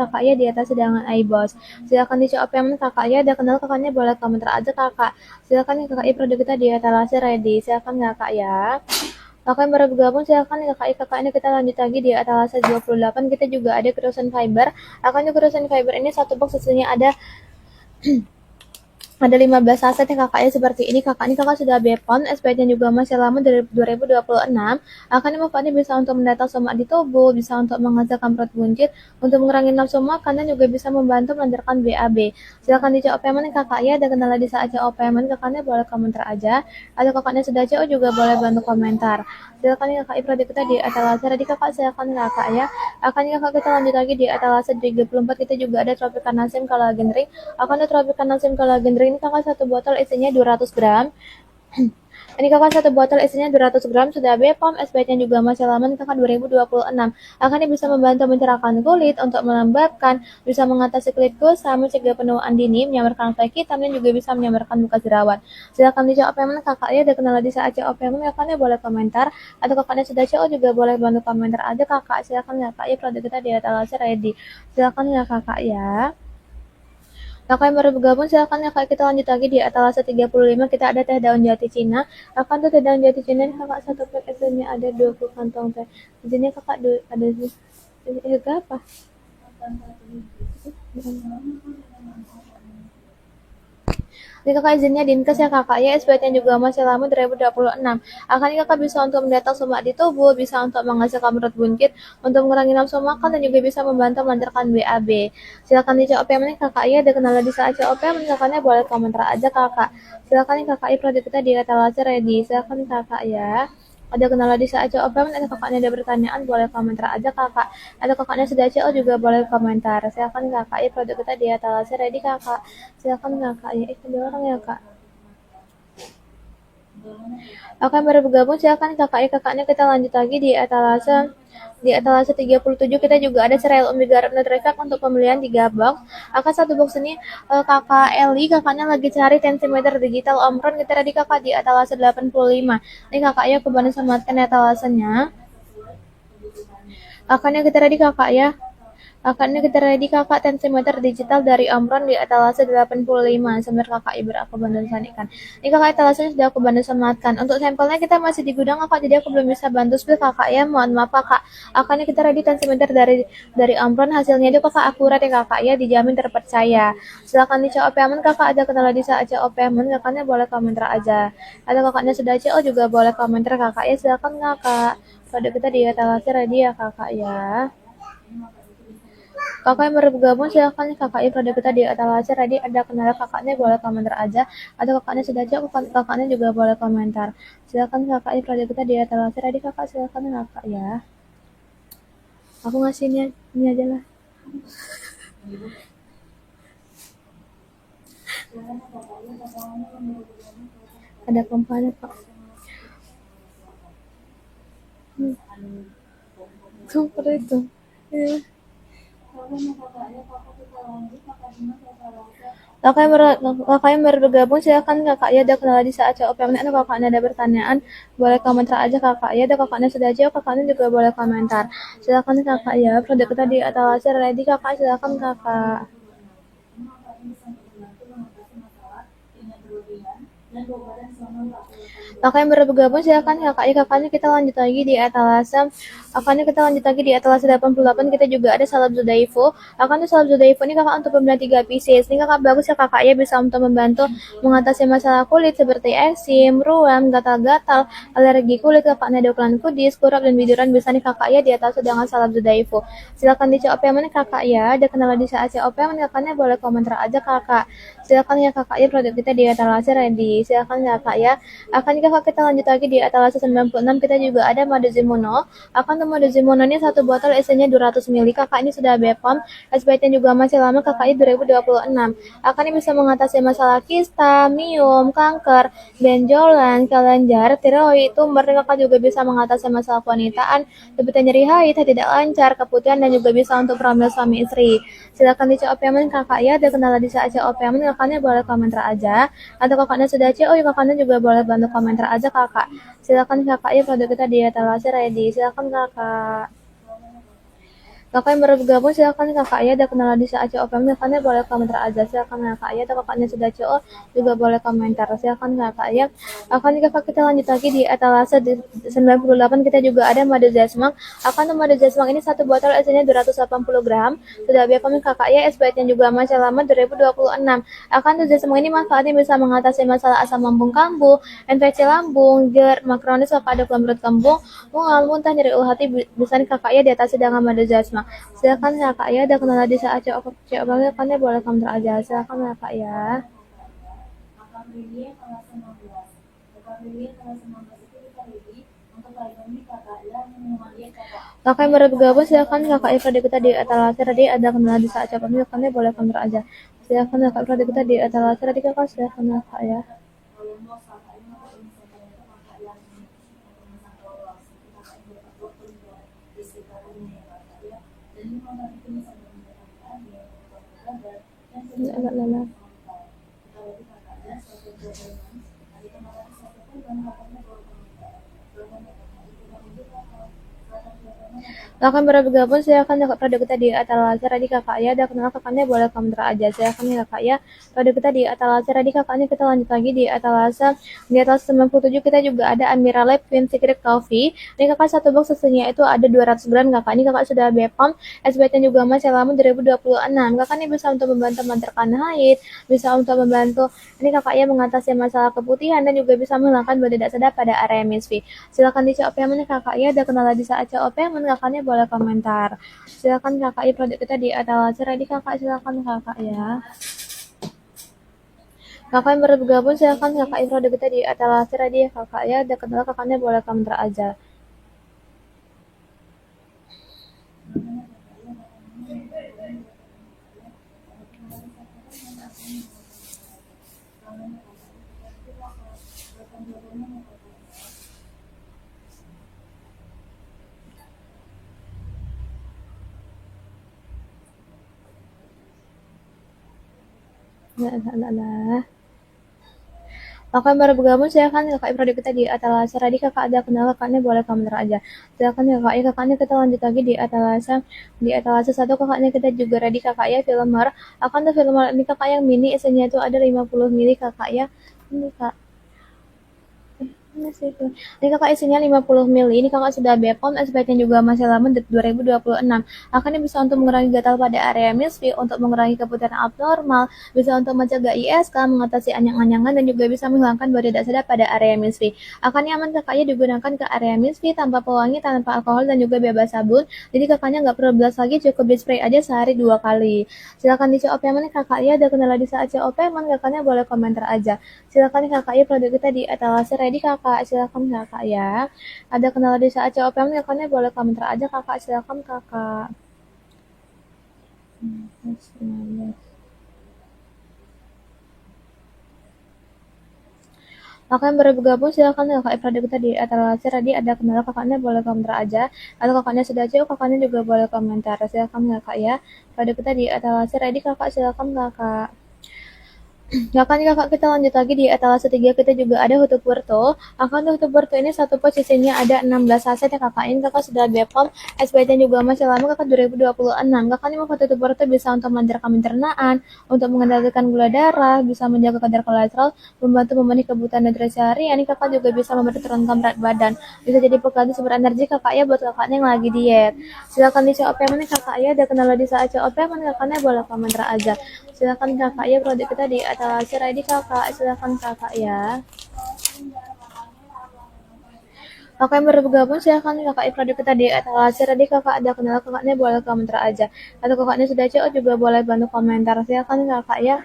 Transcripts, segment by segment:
kakak ya di atas sedangkan iBoss. Silakan di COP kakak ya, ada kenal kakaknya boleh komentar aja kakak. Silakan nih kakak produk kita di etalase ready. Silakan kakak ya. Kakak yang baru bergabung silakan nih kakak ini kita lanjut lagi di etalase 28 kita juga ada Crossen Fiber. Akan di Crossen Fiber ini satu box isinya ada 15 aset yang kakaknya seperti ini. Kakak ini kakak sudah BPOM, SPT-nya juga masih lama dari 2026. Akan manfaatnya bisa untuk mendata semak di tubuh, bisa untuk menghasilkan perut buncit, untuk mengurangi nafsu makan, dan juga bisa membantu melancarkan BAB. Silakan di CO payment kakak ya, ada kendala di saat CO payment kakaknya boleh komentar aja. Atau kakaknya sudah CO juga boleh bantu komentar. Silakan kakak produk kita di etalase tadi kakak silakan kakak ya. Akan kakak kita lanjut lagi di etalase 34 kita juga ada Tropicana Sim Collagen Drink. Akan ada Tropicana Sim Collagen Drink ini kakak satu botol isinya 200 gram. Ini kakak satu botol isinya 200 gram sudah BPOM, SPC-nya juga masih lama kakak 2026. Akan bisa membantu mencerahkan kulit, untuk melembabkan, bisa mengatasi kulit kusam, mencegah penuaan dini, menyamarkan flek hitam, dan juga bisa menyamarkan bekas jerawat. Silakan di COP kakak ya, ada kenal di saat COP kakaknya boleh komentar, atau kakaknya sudah CO juga boleh bantu komentar aja kakak. Silakan kakak ya, produk kita di etalase ready. Silakan ya kakak ya. Kakak yang baru bergabung silakan ya kak, kita lanjut lagi di etalase 35 kita ada teh daun jati Cina. Akan tuh teh daun jati Cina ini kakak satu pack isinya ada 20 kantong teh. Di sini kakak ada apa? Ini kakak izinnya dinkes ya kakak ya, SPT-nya juga masih lama 2026. Akan kakak bisa untuk mendeteksi semak di tubuh, bisa untuk menghasilkan perut buncit, untuk mengurangi nafsu makan, dan juga bisa membantu melancarkan BAB. Silakan di COP nih kakak ya, ada kendala di saat COP kakaknya boleh komentar aja kakak. Silakan nih kakak produk kita di etalase ready. Silakan kakak ya. Ada kendala di saat CO payment, ada kakaknya ada pertanyaan boleh komentar aja kakak. Ada kakaknya sudah CO juga boleh komentar. Silakan kakak ya, produk kita di etalase ready kakak. Silakan kakak ya, itu orang ya kak. Oke baru bergabung silakan kakak ya, kakaknya kita lanjut lagi di etalase 37 kita juga ada cereal omega Nutrifak untuk pembelian 3 box. Akan satu box ini kakak Eli kakaknya lagi cari tensimeter digital Omron kita tadi kakak di etalase 85. Ini kakaknya kebantu sematkan etalasenya. Akannya kita tadi kakak ya. Akannya kita ready kakak tensimeter digital dari Omron di etalase 85. Sebenarnya kakak ibu aku bantu sanikan. Ini kakak etalasenya sudah aku bantu sematkan. Untuk sampelnya kita masih di gudang kakak, jadi aku belum bisa bantu spill kakak ya. Mohon maaf kakak. Akannya kita ready tensimeter dari Omron, hasilnya itu kakak akurat ya kakak ya, dijamin terpercaya. Silakan di CO payment kakak, ada kendala di saat CO payment kakaknya boleh komentar aja. Atau kakaknya sudah CO juga boleh komentar kakak ya. Silakan kakak. Produk kita di etalase ready ya kakak ya. Kakak yang baru bergabung silakan kakak produk kita di etalase ready, ada kendala kakaknya boleh komentar aja, atau kakaknya sudah jawab kakaknya juga boleh komentar. Silakan kakak produk kita di etalase ready kakak, silakan kakak ya. Aku ngasih ini aja lah. Ada pompanya pak. Seperti itu. Ya. Kakak yang baru bergabung silakan kakak ya, ada kendala di saat jawab payment, atau kakaknya ada pertanyaan boleh komentar aja kakak ya, ada kakaknya sudah jawab kakaknya juga boleh komentar. Silakan kakak ya, produk kita di etalase ready kakak, silakan kakak. Kakak yang baru bergabung silakan kakaknya kita lanjut lagi di etalase. Kakaknya kita lanjut lagi di etalase 88 kita juga ada Salab Zudaifu. Akan Salab Zudaifu ini kakak untuk pembelian 3 pieces. Ini kakak bagus ya kakak ya, bisa untuk membantu mengatasi masalah kulit seperti eksim, ruam, gatal-gatal, alergi kulit, kakaknya ada ukuran kudis, kurap, dan biduran bisa nih kakak ya di atas dengan Salab Zudaifu. Silakan di COP mana kakak ya, ada kendala di saat COP mana kakaknya boleh komentar aja kakak. Silakan ya kakak ya, produk kita di etalase ready. Silakan ya kakak ya. Akan kakak kita lanjut lagi di etalase 96 kita juga ada madu Zimono. Akan madu Zimono ini satu botol isinya 200 ml. Kakak ini sudah BPOM, SPT juga masih lama kakak ini 2026. Akan ini bisa mengatasi masalah kista, miom, kanker, benjolan, kelenjar, tiroid, tumor. Kakak juga bisa mengatasi masalah wangitaan seperti nyeri haid, tidak lancar, keputihan, dan juga bisa untuk hamil suami istri. Silakan di CO payment kakak ya, ada kendala di saat CO payment kakaknya boleh komentar aja, atau kakaknya sudah CO kakaknya juga boleh bantu komentar aja kakak. Silakan kakak ya, produk kita di etalase ready. Silakan kakak. Kakak yang baru bergabung silakan kakak ya, ada kenalan di saat COPM kakaknya boleh komentar aja, silakan kakak ya, atau kakaknya sudah CO juga boleh komentar, silakan kakak ya. Akan kakak kita lanjut lagi di etalase di 98 kita juga ada madu zesmang. Akan madu zesmang ini satu botol isinya 280 gram, sudah BPOM kakak ya, SPT-nya juga masih lama 2026. Akan zesmang ini manfaatnya bisa mengatasi masalah asam lambung kambuh, infeksi lambung, GERD, makronis, pada perut kembung, mual, muntah, nyeri ulah hati bisa nih kakak ya diatasi dengan madu zesmang. Silakan kakak ya, ada kenal di saat cewek kan ya boleh komentar aja. Silakan kakak ya. Kakak yang baru bergabung silakan kakak Ifra kita di etalase tadi ada kenal di saat cewek kan ya boleh komentar aja. Silakan kakak Ifra kita di etalase tadi kakak silakan kakak ya. Agak lelah. Akan baru bergabung silakan kakak produk kita di etalase tadi kakak ya, ada kenal kakaknya boleh komentar aja. Silakan ya kakak ya, produk kita di etalase tadi kakaknya kita lanjut lagi di etalase di atas 97 kita juga ada Amira Lab Pin Secret Coffee. Ini kakak satu box susunya itu ada 200 gram kakak, ini kakak sudah BPOM, SPT-nya juga masih lama 2026. Kakak ini bisa untuk membantu memantarkan haid, bisa untuk membantu ini kakak ya mengatasi masalah keputihan dan juga bisa menghilangkan bau tidak sedap pada area misfi. Silakan di COP mana kakak ya, ada kendala di saat COP mana kakaknya boleh komentar. Silakan kakak ya, produk kita di etalase ready kakak, silakan kakak ya. Kakak yang baru bergabung silakan kakak ya, produk kita di etalase ready ya kakak ya, ada kendala kakaknya boleh komentar aja. Nah. Kakak yang baru bergabung silakan kakak produk kita di etalase ready kakak, ada kendala kakaknya boleh komentar aja. Silakan ya kakak ya, kakaknya kita lanjut lagi di etalase 1 kakaknya kita juga ready kakak ya, filmer. Akan tuh filmer ini kakak yang mini isinya itu ada 50 mili kakak ya. Ini kak. Ini kakak isinya 50 ml. Ini kakak sudah BPOM, SPT juga masih lama 2026. Akan bisa untuk mengurangi gatal pada area misfi, untuk mengurangi keputihan abnormal, bisa untuk mencegah ISK, mengatasi anyang-anyangan dan juga bisa menghilangkan bau tidak sedap pada area misfi. Akan nyaman kakaknya digunakan ke area misfi tanpa pewangi, tanpa alkohol dan juga bebas sabun. Jadi kakaknya nggak perlu belas lagi, cukup di spray aja sehari 2 kali. Silakan di COP mana kakak ya, ada kendala di saat COP mana kakaknya boleh komentar aja. Silakan kakak ya, produk kita di etalase ready kakak, silakan kakak ya. Ada kendala di saat COP kakaknya boleh komentar aja kakak, silakan kakak. Kakak yang baru bergabung silakan kakak produk kita di etalase ready, ada kendala kakaknya boleh komentar aja. Atau kakaknya sudah CO kakaknya juga boleh komentar. Silakan kakak ya. Produk kita di etalase ready kakak, silakan kakak. Kakak kita lanjut lagi di etalase 3 kita juga ada Hutu Purto. Akan Hutu Purto ini satu posisinya ada 16 saset ya kakak. Ini kakak sudah BPOM, SPT juga masih lama kakak 2026. Kakak ini mau Hutu Purto bisa untuk melancarkan pencernaan, untuk mengendalikan gula darah, bisa menjaga kadar kolesterol, membantu memenuhi kebutuhan nutrisi harian. Ini kakak juga bisa membantu turunkan berat badan. Bisa jadi pengganti sumber energi kakak ya buat kakaknya yang lagi diet. Silakan di COP mana kakak ya, ada kendala di saat COP mana kakaknya boleh komentar aja. Silakan kakak ya, produk kita di etalase ready kakak, silakan kakak ya. Kakak yang baru bergabung silakan kakak produk kita di etalase ready kakak, ada kendala kakaknya boleh komentar aja. Atau kakaknya sudah CO juga boleh bantu komentar, silakan kakak ya.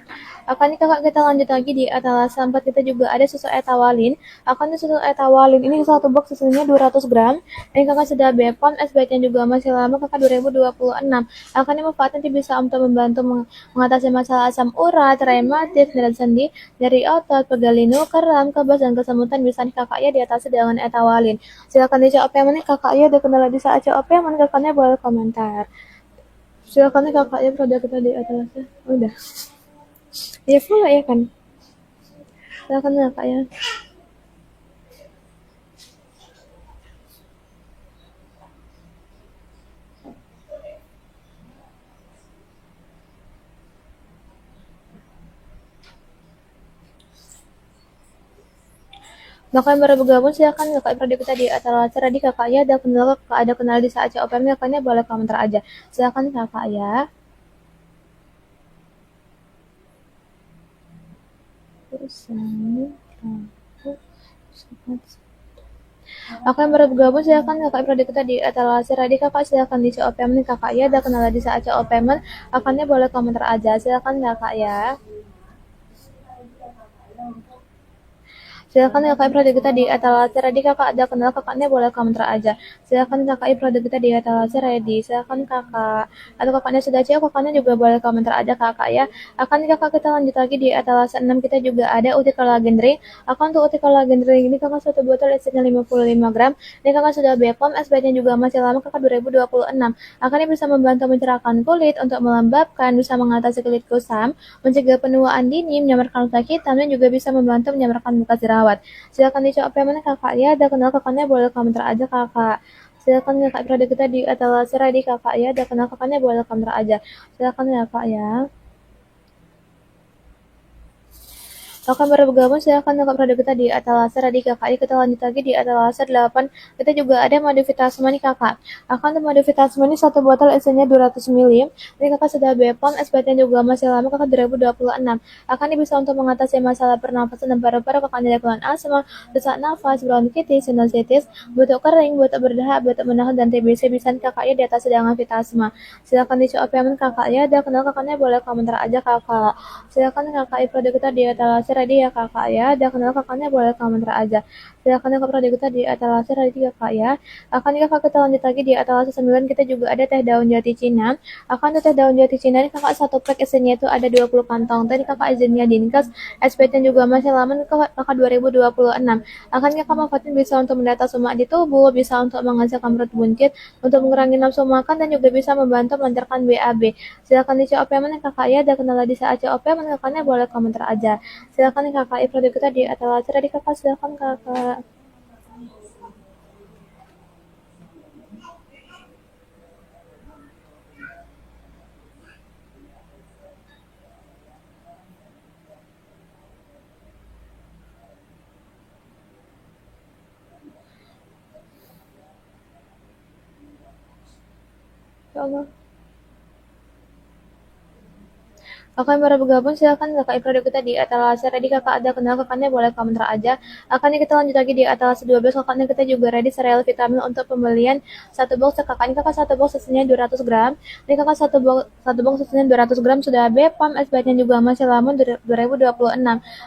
Akan kakak kita lanjut lagi di etalase 4 kita juga ada susu etawalin. Akan susu etawalin ini satu box susunya 200 gram. Ini kakak sudah BPOM, SPT juga masih lama kakak 2026. Akan ini manfaatnya bisa untuk membantu mengatasi masalah asam urat, rematik, nyeri sendi, nyeri otot, pegalinu, kram, kebas dan kesemutan bisa nih kakak ya diatasi dengan etawalin. Silakan di COP mana kakak ya, ada kendala di saat COP mana kakaknya boleh komentar. Silakan nih kakak ya, produk kita di etalase. Udah. Ya full ya kan. Silakan kakak ya. Kakak yang baru bergabung silakan kakak ikuti kita di atas tadi kakak ya ada kenal di saat OPM kakaknya boleh komentar aja. Silakan kakak ya. Kakak yang baru bergabung silakan kakak ikuti kita di atas tadi kakak silakan di OPM nih kakak ya ada kenal di saat OPM kakaknya boleh komentar aja. Silakan kakak ya. Silakan kakak produk kita di etalase ready kakak ada kenal kakaknya boleh komentar aja. Silakan kakak produk kita di etalase ready. Silakan kakak atau kakaknya sudah cek kakaknya juga boleh komentar aja kakak ya. Akan kakak kita lanjut lagi di etalase 6 kita juga ada uti collagen drink. Akan untuk uti collagen drink ini kakak satu botol isinya 55 gram. Ini kakak sudah BPOM SPC-nya juga masih lama kakak 2026. Akan ini bisa membantu mencerahkan kulit untuk melembabkan, bisa mengatasi kulit kusam, mencegah penuaan dini, menyamarkan luka hitam, dan juga bisa membantu menyamarkan bekas jerawat. Silakan dicoba payment kakak ya, ada kenal kakaknya boleh komentar aja kakak. Silakan kakak produk kita di atas ready kakak ya, ada kenal kakaknya boleh komentar aja. Silakan ya kak ya. Kakak baru bergabung silahkan kakak produk kita di etalase tadi kakak. Kita lanjut lagi di etalase 8. Kita juga ada modifitasme nih kakak. Akan untuk modifitasme ini satu botol isinya 200 ml. Ini kakak sudah BPOM, SPT juga masih lama kakak 2026. Akan ini bisa untuk mengatasi masalah pernapasan dan paru-paru kakak ada keluhan asma, sesak nafas, bronkitis, sinusitis, batuk kering, batuk berdahak, batuk menahan dan TBC bisa kakaknya di atas sedang asma. Silakan dicoba payment kakak ya. Ada kenal kakaknya boleh komentar aja kakak. Silakan kakak produk kita di etalase ready ya kakak ya. Ada kenal kakaknya boleh komentar aja. Silakan kakak produk kita di etalase ready ya kak ya. Akan kakak kita lanjut lagi di etalase 9 kita juga ada teh daun jati Cina. Akan teh daun jati Cina ini kakak satu pack isinya itu ada 20 kantong. Tadi kakak izinnya dinkes, SPT juga masih lama kakak 2026. Akan kakak manfaatin bisa untuk mendata semak di tubuh, bisa untuk menghasilkan perut buncit, untuk mengurangi nafsu makan dan juga bisa membantu melancarkan BAB. Silakan di COP mana kakak ya, ada kenal di saat COP mana kakaknya boleh komentar aja. Silakan kakak produk kita di atas tadi kakak silakan kakak. Ya Allah. Kakak yang baru bergabung silakan kakak produk kita di etalase ready kakak ada kenal kakaknya boleh komentar aja. Akan kita lanjut lagi di etalase 12 kakaknya kita juga ready sereal vitamin untuk pembelian satu box kakaknya kakak satu box isinya 200 gram. Ini kakak satu box isinya 200 gram sudah BPOM SPT-nya juga masih lama 2026.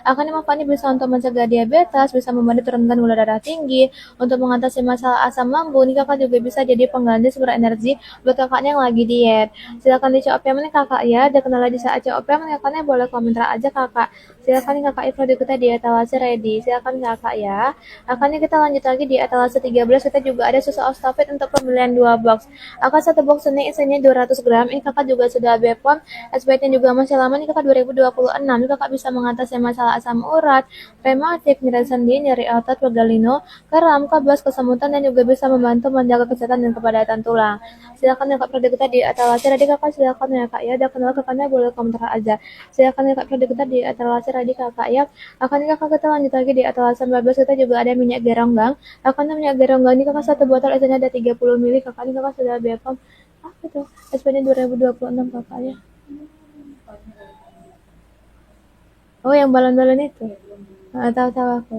Akan manfaatnya bisa untuk mencegah diabetes, bisa membantu turunkan gula darah tinggi, untuk mengatasi masalah asam lambung. Ini kakak juga bisa jadi pengganti sumber energi buat kakaknya yang lagi diet. Silakan dicoba payment kakak ya, ada kenal di saat OP menanyakannya boleh komentar aja kakak. Silakan kakak produk kita di etalase ready. Silakan kakak ya. Akannya kita lanjut lagi di etalase 13 kita juga ada susu Ostafit untuk pembelian 2 box. Akan satu box ini isinya 200 gram. Ini kakak juga sudah BPOM. SPT juga masih lama nih kakak 2026. Ini kakak bisa mengatasi masalah asam urat, rematik, nyeri sendi, nyeri otot, pegalino, kram, kebas, kesemutan dan juga bisa membantu menjaga kesehatan dan kepadatan tulang. Silakan kakak produk kita di etalase ready kakak silakan ya kak ya. Ada kenal kakaknya boleh komentar aja. Silakan kakak produk kita di etalase ready kakak ya. Akan kakak kita lanjut lagi di etalase 14 kita juga ada minyak geronggang. Akan minyak geronggang ini kakak satu botol isinya ada 30 ml kakak ini kakak sudah BPOM. Apa tuh? SPD 2026 kakak ya. Oh yang balon-balon itu. Tahu-tahu aku.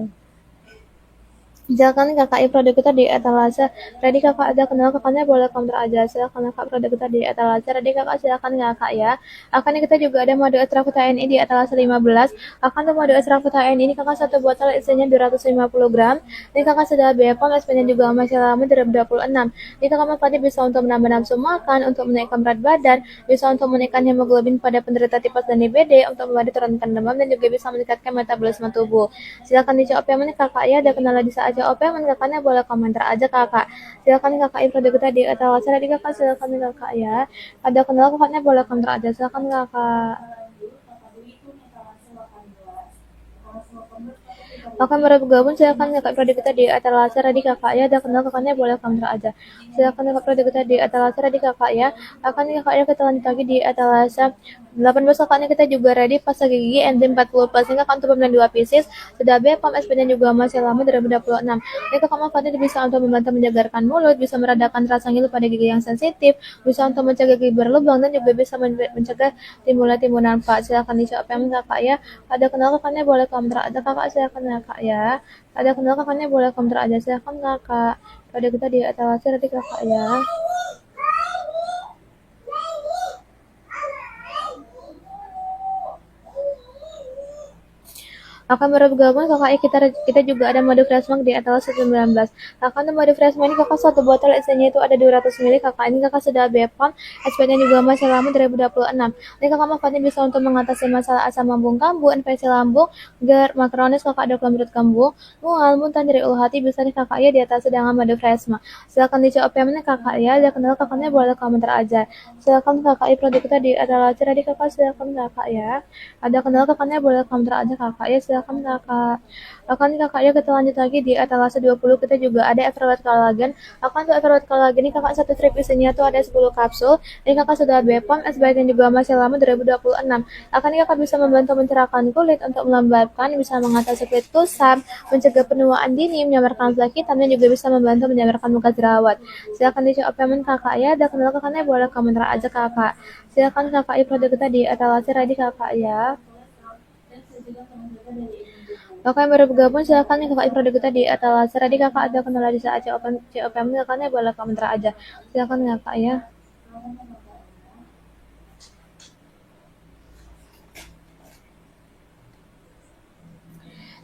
Silakan kakak produk kita di etalase ready kakak ada kenal kakaknya boleh counter aja. Silakan kakak produk kita di etalase ready kakak silakan kakak ya. Akan kita juga ada mode extra vitamin ini di etalase 15. Akan tuh mode extra vitamin ini kakak satu botol isinya 250 gram. Ini kakak sudah BPOM SP-nya juga masih lama 2026. Ini kakak manfaatnya bisa untuk menambah nafsu makan, untuk menaikkan berat badan, bisa untuk menaikkan hemoglobin pada penderita tipes dan DBD, untuk membantu turunkan demam dan juga bisa meningkatkan metabolisme tubuh. Silakan dicoba payment kakak ya, ada kenalan di saat OP kakaknya boleh komentar aja kakak. Silakan kakak produk kita di etalase tadi kakak silakan kakak ya. Ada kenal kakaknya boleh komentar aja silakan kakak. Akan baru bergabung silakan kakak prodi kita di etalase ready kakak ya, ada kenal kakaknya boleh counter aja. Silakan kakak prodi kita di etalase ready kakak ya. Akan kakaknya kita lanjut lagi di etalase 18 kakaknya kita juga ready pasta gigi enzim 40 plus hingga untuk pembelian 2 pieces sudah BPOM SP-nya juga masih lama 2026. Ini kakak manfaatnya bisa untuk membantu menjagarkan mulut, bisa meredakan rasa ngilu pada gigi yang sensitif, bisa untuk mencegah gigi berlubang dan juga bisa mencegah timbulnya Pak. Silakan dicoba kakak ya. Ada kenal kakaknya boleh komentar aja kakak, silakan kakak ya. Ada kenal kakaknya boleh komentar aja, silakan kakak. Ada kita di etalase nanti kakak ya. Akan baru bergabung kakak kita juga ada madu Freshmark di etalase 19. Kakak untuk madu Freshmark ini kakak satu botol isinya itu ada 200 ml kakak ini kakak sudah BPOM SP-nya juga masih lama 2026. Ini kakak manfaatnya bisa untuk mengatasi masalah asam lambung kambuh, infeksi lambung, GERD, makronis kakak ada kelembrut kembung, mual, muntah dari ulu hati bisa nih kakak ya di atas dengan madu Freshmark. Silakan dicoba PM-nya kakak ya, ada kenal kakaknya boleh komentar aja. Silakan kakak produk kita di etalase tadi kakak, silakan kakak ya. Ada kenal kakaknya boleh komentar aja kakak ya, silakan kakak. Akan kakak ya kita lanjut lagi di etalase 20 kita juga ada Everwet Collagen. Akan tuh Everwet Collagen ini kakak satu strip isinya tuh ada 10 kapsul. Ini kakak sudah BPOM, SBN juga masih lama 2026. Akan kakak bisa membantu mencerahkan kulit untuk melembabkan, bisa mengatasi kulit kusam, mencegah penuaan dini, menyamarkan flek hitam, dan juga bisa membantu menyamarkan muka jerawat. Silakan dicoba payment kakak ya, ada kenal kakaknya boleh komentar aja kakak. Silakan kakak produk kita di etalase ready kakak ya. Kakak yang baru bergabung silakan nih kakak produk kita di etalase ready kakak, ada kenal di saat COPM kakaknya boleh komentar aja. Silakan kakak ya.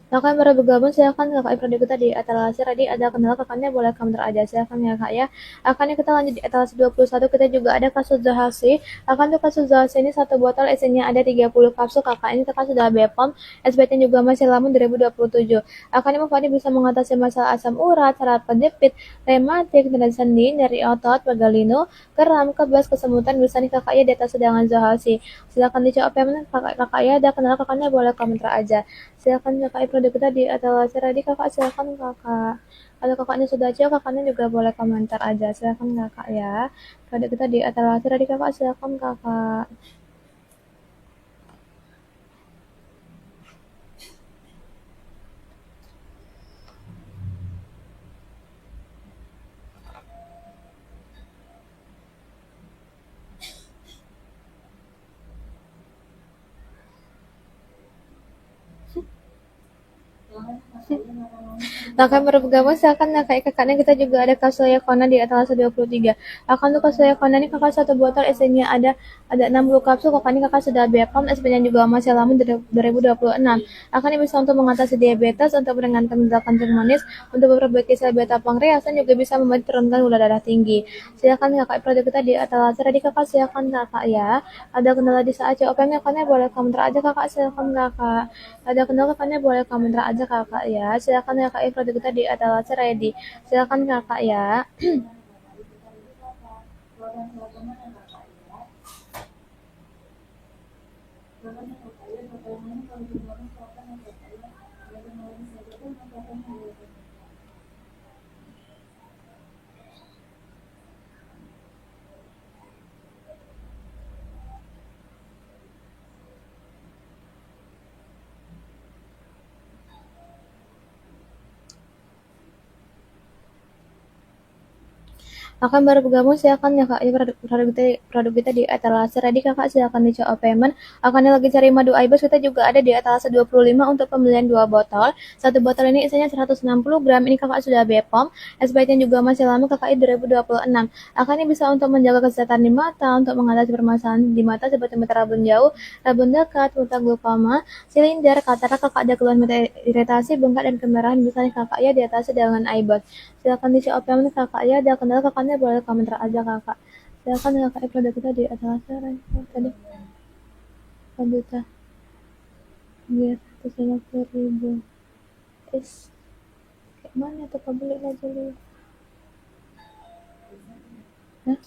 Kakak yang baru bergabung silahkan kakak produk kita di etalase tadi ada kenal kakaknya boleh komentar aja silahkan ya kak ya. Akan kita lanjut di etalase 21 kita juga ada kasus Zahasi. Akan tuh kasus Zahasi ini satu botol isinya ada 30 kapsul kakak ini kakak sudah BPOM SBT juga masih lama 2027. Akan ini bisa mengatasi masalah asam urat, saraf kejepit, rematik, dan sendi, nyeri otot, pegalino, kram, kebas, kesemutan bisa nih kakak ya di atas sedangan Zahasi. Silakan dicoba payment kakak ya ada kenal kakaknya boleh komentar aja. Silakan kakak produk kita di etalase tadi kakak silakan kakak. Kalau kakaknya sudah jauh kakaknya juga boleh komentar aja silakan kakak ya. Produk kita di etalase tadi kakak silakan kakak. Nah, kami baru bergabung, silakan kakaknya kita juga ada Kasuya Kona di etalase 23. Akan tuh Kasuya Kona ini kakak satu botol isinya ada 60 kapsul, kakak ini kakak sudah BPOM, SP-nya juga masih lama 2026. Akan ini bisa untuk mengatasi diabetes, untuk meringankan ledakan kencing manis, untuk memperbaiki sel beta pankreas, dan juga bisa membantu turunkan gula darah tinggi. Silakan kakak produk kita di etalase tadi kakak silakan kakak ya. Ada kendala di saat COPM-nya kakaknya boleh komentar aja kakak silakan kakak. Ada kendala kakaknya boleh komentar aja kakak ya. Silakan ya kak produk kita di etalase ready. Silakan kakak ya. Akan baru bergabung silakan ya kak ya produk kita di etalase ready kakak silakan dicoba payment. Akan lagi cari madu aibas kita juga ada di etalase 25 untuk pembelian 2 botol. Satu botol ini isinya 160 gram. Ini kakak sudah BPOM. SPT juga masih lama kakak 2026. Akan ini bisa untuk menjaga kesehatan di mata, untuk mengatasi permasalahan di mata seperti mata rabun jauh, rabun dekat, mata glaukoma, silinder, katarak kakak ada keluhan mata iritasi, bengkak dan kemerahan bisa nih kakak ya di atas dengan aibas. Silakan diisi opini kakak ya, ada kendala kakaknya boleh komentar aja kakak. Silakan kakak produk kita di atas tadi juta biar 150.000 is kayak mana tuh kebeli aja lu. Hah?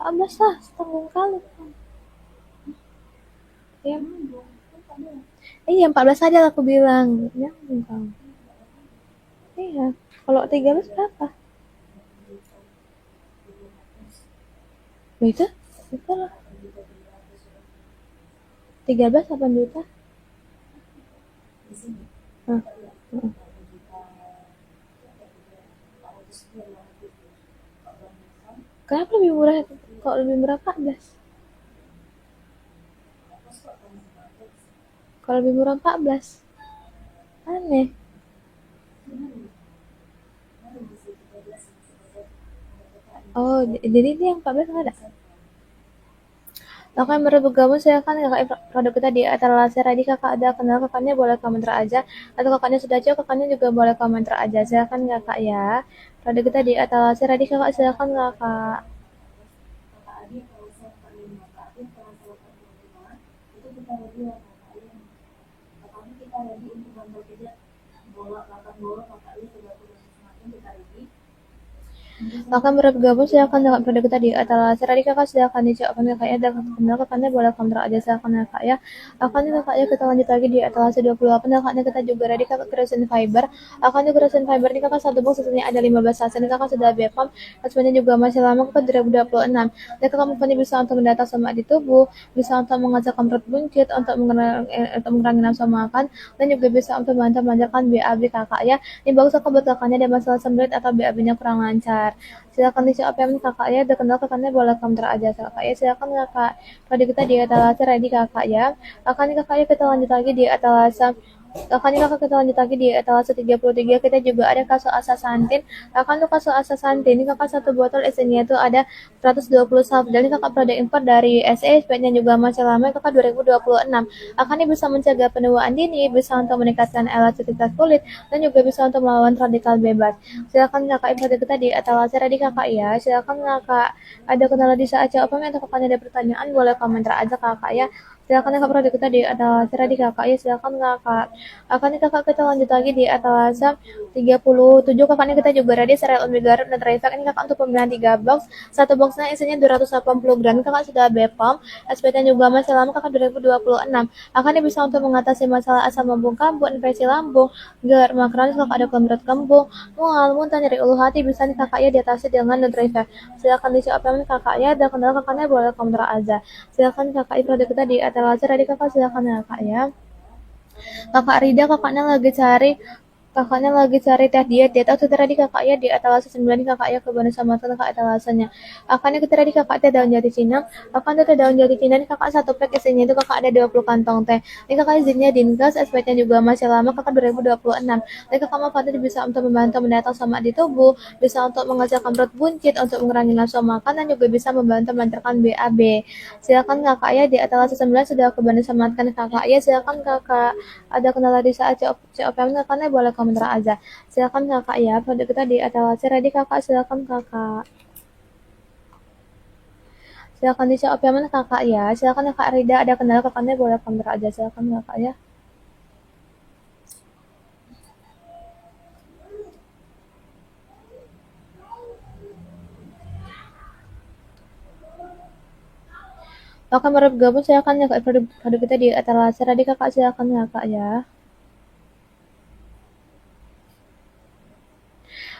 Abas lah setengah kali kan ya Iya 14 aja aku bilang. Ya enggak. Iya. Kalau 13 berapa? Itu? Itu lah. 13 8 juta. Hah. Heeh. Kenapa lebih murah? Kok lebih murah 14? Kalau lebih murah 14. Aneh. Oh, jadi ini yang 14 nggak ada? Akan bergabung silakan kakak produk kita di etalase ready kakak ada kenal kakaknya boleh komentar aja atau kakaknya sudah jauh kakaknya juga boleh komentar aja silakan kakak ya produk kita di etalase ready kakak silakan kakak. Akan bergabung silakan dengan produk kita di etalase ready kakak silakan dijawabkan kakaknya dan kenal kakaknya boleh komentar aja silakan kakak ya akan kakaknya kita lanjut lagi di etalase 28 kakaknya kita juga ready kakak creation fiber akan di creation fiber ini kakak satu box satunya ada 15 sasen kakak sudah bepom sebenarnya juga masih lama kakak 2026 dan kakak mempunyai bisa untuk mendata semak di tubuh bisa untuk mengajarkan perut buncit untuk mengurangi nafsu makan dan juga bisa untuk membantu melancarkan BAB kakak ya ini bagus kakak buat kakaknya ada masalah sembelit atau BAB-nya kurang lancar silakan isi OPM kakak ya udah kenal kakaknya boleh komentar aja kakak ya silakan kakak pada kita di etalase ready kakak ya akan kakak ya kita lanjut lagi di etalase kakaknya kakak kita lanjut lagi di etalase 33 kita juga ada kasus asasantin akan tuh kasus asasantin ini kakak satu botol isinya itu ada 120 sulf dan ini kakak produk impor dari SE speknya juga masih lama kakak 2026 akan ini bisa mencegah penuaan dini bisa untuk meningkatkan elastisitas kulit dan juga bisa untuk melawan radikal bebas silakan kakak ikuti kita di etalase ready kakak ya silakan kakak ada kendala di saat jawabannya atau kakaknya ada pertanyaan boleh komentar aja kakak ya silakan kakak produk kita di etalase ready kakak ya silakan kakak akan nih kakak kita lanjut lagi di etalase 37 kakaknya kita juga ready serial omega dan Trifec ini kakak untuk pembelian 3 box satu boxnya isinya 280 gram kakak sudah bepom SPT juga masih lama kakak 2026 akan ini bisa untuk mengatasi masalah asam lambung kambuh infeksi lambung gelar kronis kakak ada berat kembung mual muntah nyeri ulu hati bisa nih kakak ya diatasi dengan Nutrifec silakan diisi OPM kakak ya dan kendala kakaknya boleh komentar aja silakan kakak produk kita di etalase ready kakak silakan kakak ya kakak Rida kakaknya lagi cari teh diet atau tadi kakak ya di etalase 9 kakak ya ke Bandung sama kakak etalasenya akannya kita tadi kakak teh daun jati Cina akan teh daun jati Cina ini kakak satu pack isinya itu kakak ada 20 kantong teh ini kakak izinnya Dinkes SPT-nya juga masih lama kakak 2026 dan kakak manfaatnya bisa untuk membantu mendatang sama di tubuh bisa untuk mengecilkan perut buncit untuk mengurangi nafsu makan dan juga bisa membantu melancarkan BAB silakan kakak ya di etalase 9 sudah ke Bandung sama kakak ya silakan kakak ada kendala di saat COPM kakaknya boleh komentar aja silakan kakak ya produk kita di etalase ready kakak silakan kakak silakan di COPM kakak ya silakan kakak Rida ada kendala kakaknya boleh komentar aja silakan kakak ya akan bergabung silakan ya kak produk kita di etalase ready kakak silakan kakak ya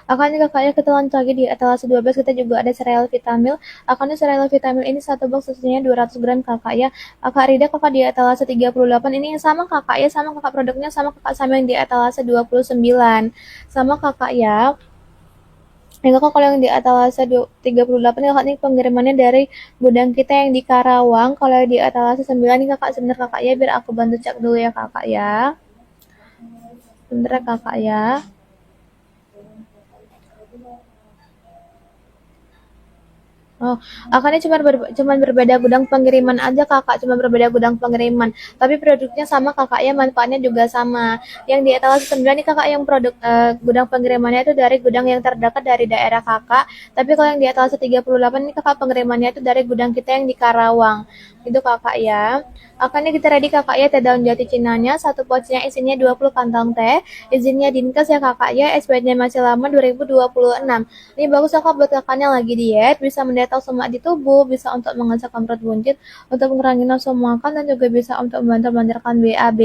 akan kakaknya kita lanjut lagi di etalase 12 kita juga ada sereal vitamin akan sereal vitamin ini satu box isinya 200 gram kakak ya kakak Rida kakak di etalase 38 ini yang sama kakak ya sama kakak produknya sama kakak sama yang di etalase 29 sama kakak ya ini kakak kalau yang di etalase 38 kakak ini pengirimannya dari gudang kita yang di Karawang kalau di etalase 9 ini kakak sebentar kakak ya biar aku bantu cek dulu ya kakak ya sebentar kakak ya Oh, akannya cuman berbeda gudang pengiriman aja kakak, cuma berbeda gudang pengiriman. Tapi produknya sama kakak ya, manfaatnya juga sama. Yang di etalase 9 nih kakak yang produk gudang pengirimannya itu dari gudang yang terdekat dari daerah kakak. Tapi kalau yang di etalase 38 ini kakak pengirimannya itu dari gudang kita yang di Karawang. Itu kakak ya. Akannya kita ready kakak ya teh daun jati cinanya, satu pouchnya isinya 20 kantong teh. Izinnya dinkes ya kakak ya, expirednya masih lama 2026. Ini bagus kakak buat kakaknya lagi diet, bisa mendetoks lemak di tubuh, bisa untuk mengecekkan perut buncit, untuk mengurangi nafsu makan, dan juga bisa untuk membantu melancarkan BAB.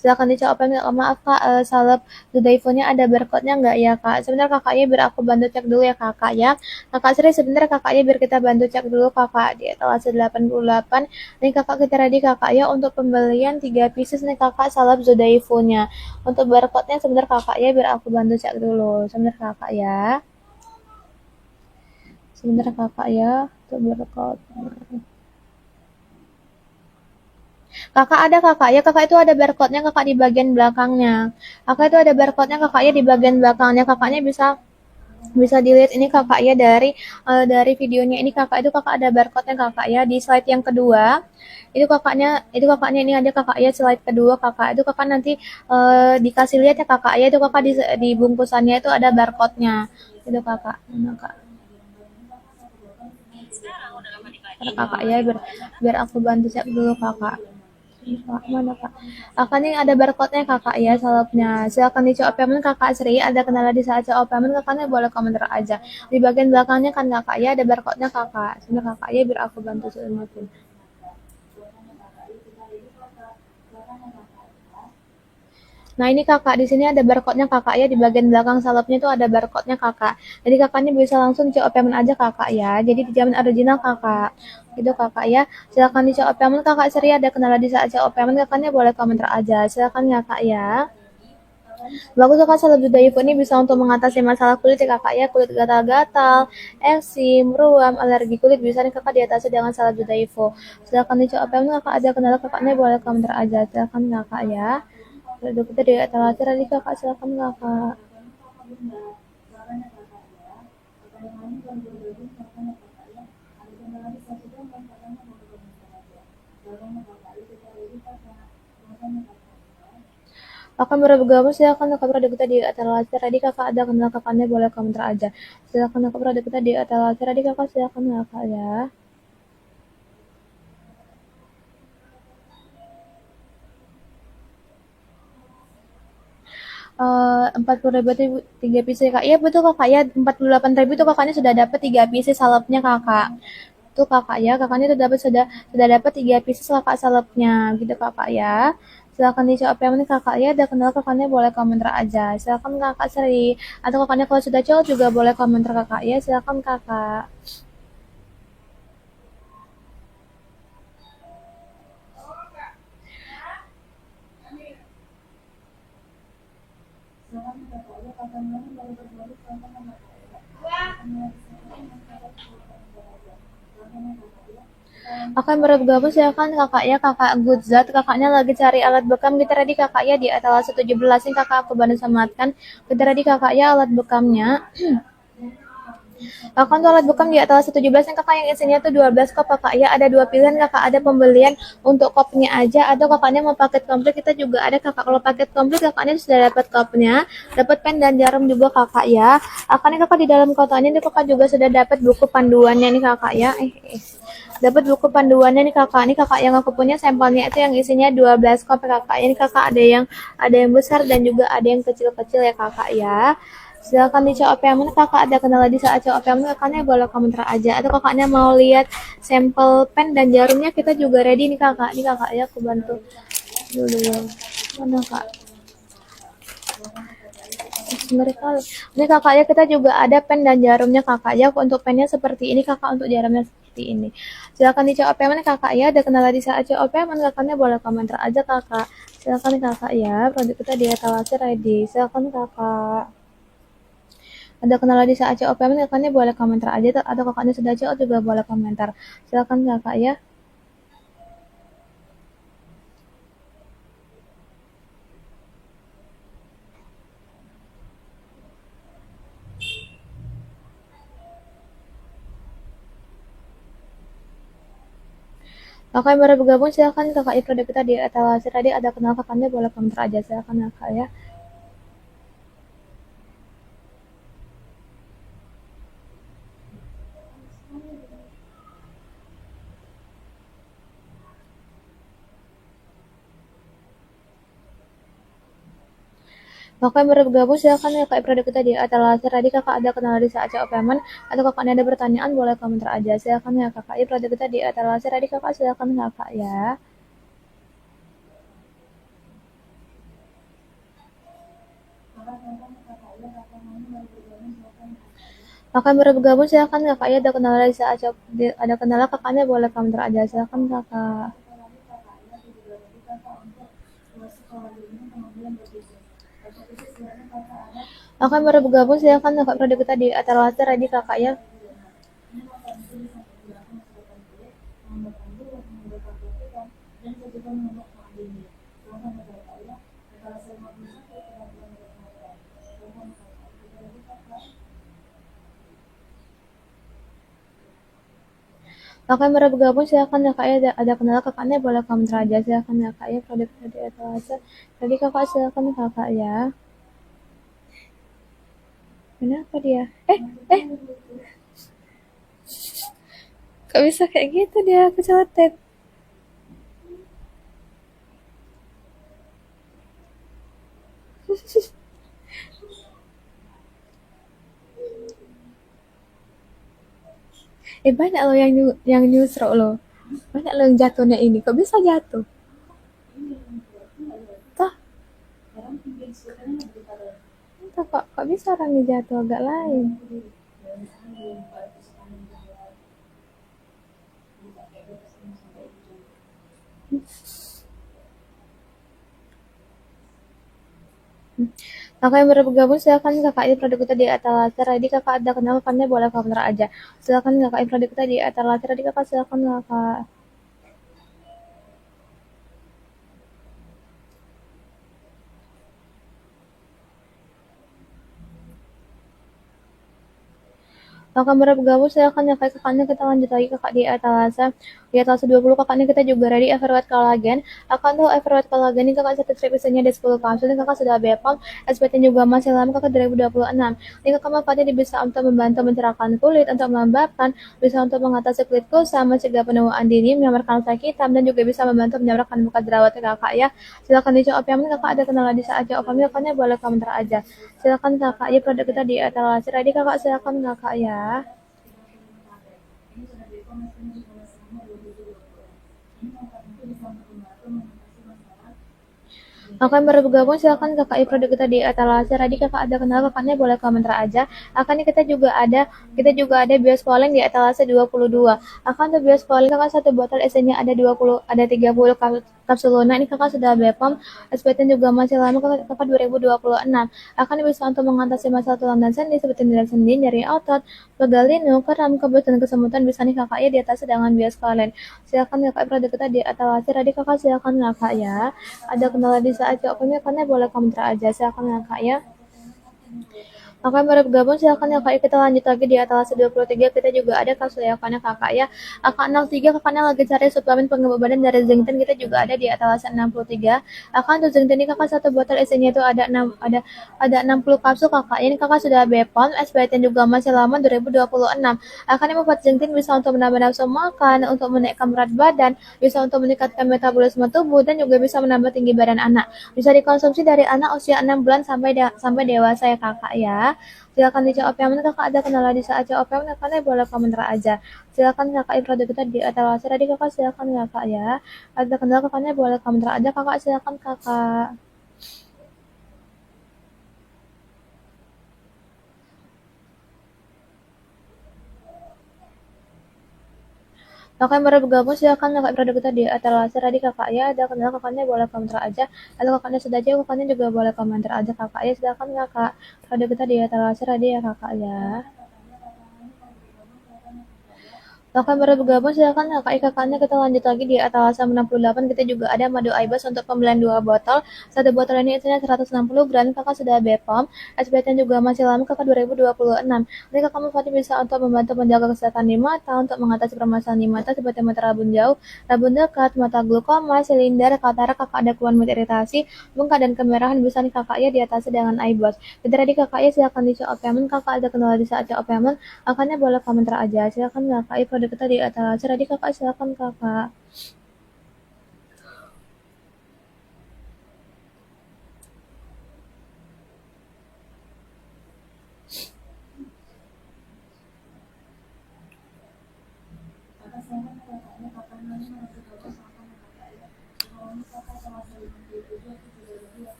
Silahkan dicoba maaf kak, salep Zodaifonya ada barcode-nya nggak ya kak? Sebentar kakak ya, biar aku bantu cek dulu ya kakak ya. Kakak Sri sebentar kakak ya, biar kita bantu cek dulu kakak di etalase 88. Nih kakak kita ready kakak ya untuk pembelian 3 pieces nih kakak salep Zodaifonya. Untuk barcode-nya sebentar kakak ya, biar aku bantu cek dulu. Sebentar kakak ya. Sebentar kakak ya, untuk barcode. Kakak ada kakak ya, kakak itu ada barcode-nya kakak di bagian belakangnya. Kakak itu ada barcode-nya kakak ya di bagian belakangnya. Kakaknya bisa bisa dilihat ini kakak ya dari videonya ini kakak itu kakak ada barcode-nya kakak ya di slide yang kedua. Itu kakaknya ini ada kakak ya slide kedua kakak itu kakak nanti dikasih lihat ya kakak ya itu kakak di bungkusannya itu ada barcode-nya. Itu kakak. Nah, kak. Kakak ya biar aku bantu cek dulu kakak. Kak, mana kak? Kakak nih ada barcode-nya kakak ya salapnya. Silakan di CO payment kakak Sri. Ada kendala di saat CO payment kakaknya boleh komentar aja. Di bagian belakangnya kan kakak ya ada barcode-nya kakak. Sebentar kakak ya biar aku bantu semakin. Nah ini kakak di sini ada barcode-nya kakak ya di bagian belakang salapnya itu ada barcode-nya kakak. Jadi kakaknya bisa langsung CO payment aja kakak ya. Jadi dijamin original kakak. Gitu kakak ya. Silakan di CO payment kakak Sri ada kendala di saat CO payment kakaknya boleh komentar aja. Silakan kakak ya. Bagus kakak salep Judaifu ini bisa untuk mengatasi masalah kulit ya kakak ya. Kulit gatal-gatal, eksim, ruam, alergi kulit bisa nih kakak diatasi dengan salep Judaifu. Silakan di CO payment kakak ada kendala kakaknya boleh komentar aja. Silakan kakak ya. Kita di etalase tadi kakak silakan kakak. Akan bergabung silakan kakak berada kita di etalase tadi kakak ada kenal kakaknya boleh komentar aja. Silakan kakak berada kita di etalase tadi kakak silakan kakak ya. 40.000 itu 3 pieces kak. Iya betul kakak ya 48.000 itu kakaknya sudah dapat 3 pieces salapnya kakak. Tuh kakak ya kakaknya sudah dapat 3 pieces kakak salapnya gitu kakak ya. Silakan dicoba payment kakak ya. Ada kenal kakaknya boleh komentar aja. Silakan kakak Sri. Atau kakaknya kalau sudah cowok juga boleh komentar kakak ya. Silakan kakak. Akan bergabung silakan kakak ya kakak Goodzat kakaknya lagi cari alat bekam kita ready kakak ya di etalase 17 ini kakak aku bantu sematkan kita ready kakak ya alat bekamnya. Kakak untuk alat bekam di etalase 17 yang kakak yang isinya tuh 12 kop kakak ya ada dua pilihan kakak ada pembelian untuk kopnya aja atau kakaknya mau paket komplit kita juga ada kakak kalau paket komplit kakaknya sudah dapat kopnya dapat pen dan jarum juga kakak ya akannya kakak di dalam kotaknya nih kakak juga sudah dapat buku panduannya nih kakak ya dapat buku panduannya nih kakak yang aku punya sampelnya itu yang isinya 12 kop kakak ini kakak ada yang besar dan juga ada yang kecil-kecil ya kakak ya. Silakan di COP mana kakak ada kendala di saat COP mana kakaknya boleh komentar aja atau kakaknya mau lihat sampel pen dan jarumnya kita juga ready nih kakak ya aku bantu dulu mana kak mereka ini kakak ya kita juga ada pen dan jarumnya kakak ya untuk pennya seperti ini kakak untuk jarumnya seperti ini silakan di COP mana kakak ya ada kendala di saat COP mana kakaknya boleh komentar aja kakak silakan kakak ya produk kita di etalase ready silakan kakak ada kendala di saat CO payment kakaknya boleh komentar aja atau kakaknya sudah CO juga boleh komentar silakan kakak ya. Kakak yang baru bergabung silakan kakak ya produk kita di etalase tadi ada kenal kakaknya boleh komentar aja silakan kakak ya. Kakak yang baru bergabung silakan ya kak produk kita di etalase. Tadi kakak ada kenal di saat payment atau kakak ada pertanyaan boleh komentar aja. Silakan ya kakak ya produk kita di etalase. Tadi kakak silakan kakak ya. Kakak yang baru bergabung silakan kakak ya ada kenal di saat ada kenal kakaknya boleh komentar aja. Silakan kakak. Kakak yang baru bergabung silakan kakak produk kita di etalase. Tadi kakak ya. Kakak yang baru bergabung silakan ya kak ya ada kenal kakaknya boleh komentar aja. Silakan ya kak ya produk kita di etalase. Tadi kakak silakan kakak ya. Kenapa dia? Eh, kok bisa kayak gitu dia kecotet? Banyak loh yang nyusruk loh. Banyak loh yang jatuhnya ini. Kok bisa jatuh? Toh, toh kok bisa orangnya jatuh agak lain. Kakak yang baru bergabung silakan kakak ini produk kita di etalase. Tadi kakak ada kenal kakaknya boleh komentar aja. Silakan kakak ini produk kita di etalase. Tadi kakak silakan kakak. Kakak baru bergabung silakan ya kakaknya kita lanjut lagi kakak di etalase. Di etalase 20 kakaknya kita juga ready Everwhite Collagen. Akan tuh Everwhite Collagen ini kakak satu strip isinya ada 10 kapsul. Ini kakak sudah BPOM. SPT juga masih lama kakak 2026. Ini kakak manfaatnya bisa untuk membantu mencerahkan kulit, untuk melembabkan, bisa untuk mengatasi kulit kusam, mencegah penuaan dini, menyamarkan rasa hitam, dan juga bisa membantu menyamarkan muka jerawat kakak ya. Silakan dijawab yang kakak ada kenalan di saat jawab kami kakaknya boleh komentar aja. Silakan kakak ya produk kita di etalase. Tadi kakak silakan kakak ya. Kakak yang baru bergabung silakan kakak produk kita di etalase. Tadi kakak ada kenal kakaknya boleh komentar aja. Akan kita juga ada Biospoleng di etalase 22. Akan tuh Biospoleng kakak satu botol isinya ada 20 ada 30 kapsul lunak. Ini kakak sudah BPOM. SPT juga masih lama kakak 2026. Akan bisa untuk mengatasi masalah tulang dan sendi seperti sendi, nyeri otot, pegal linu, kram, kebus dan kesemutan bisa nih kakak ya di atas dengan Biospoleng. Silakan kakak produk kita di etalase. Tadi kakak silakan kakak ya. Ada kendala di saat jawabannya karena boleh komentar aja silakan ya kak ya. Kakak yang baru bergabung silakan ya kak ya. Kita lanjut lagi di etalase 23 kita juga ada kasus ya kakak ya. Kakak 03 kakaknya lagi cari suplemen pengembangan badan dari Zengten kita juga ada di etalase 63. Akan tuh Zengten ini kakak satu botol isinya itu ada 60 kapsul kakak. Ini kakak sudah BPOM, SPT juga masih lama 2026. Akan yang membuat Zengten bisa untuk menambah nafsu makan, untuk menaikkan berat badan, bisa untuk meningkatkan metabolisme tubuh dan juga bisa menambah tinggi badan anak. Bisa dikonsumsi dari anak usia 6 bulan sampai dewasa ya kakak ya. Silakan dijawab yang mana kakak ada kendala di saat jawab yang mana kakak boleh komentar aja. Silakan kakak produk kita di etalase tadi kakak silakan kakak ya. Ada kendala kakaknya boleh komentar aja kakak silakan kakak. Kakak yang baru bergabung silakan kakak produk kita di etalase tadi kakak ya. Ada kendala kakaknya boleh komentar aja. Kalau kakaknya sudah jauh kakaknya juga boleh komentar aja kakak ya. Silakan kakak produk kita di etalase tadi ya kakak ya. Kakak baru bergabung silakan kakaknya kita lanjut lagi di etalase 68 kita juga ada madu aibas untuk pembelian 2 botol. Satu botol ini isinya 160 gram kakak sudah BPOM. SPT juga masih lama kakak 2026. Ini kakak manfaatnya bisa untuk membantu menjaga kesehatan di mata, untuk mengatasi permasalahan di mata seperti mata rabun jauh, rabun dekat, mata glaukoma, silinder, katarak, kakak ada keluhan mata iritasi, bengkak dan kemerahan bisa nih kakak ya di atas dengan aibas. Jadi tadi kakak ya silakan dijawab payment kakak ada kendala di saat jawab payment. Kakaknya boleh komentar aja. Silakan kakak. Produk kita di atas. Tadi kakak silakan kakak.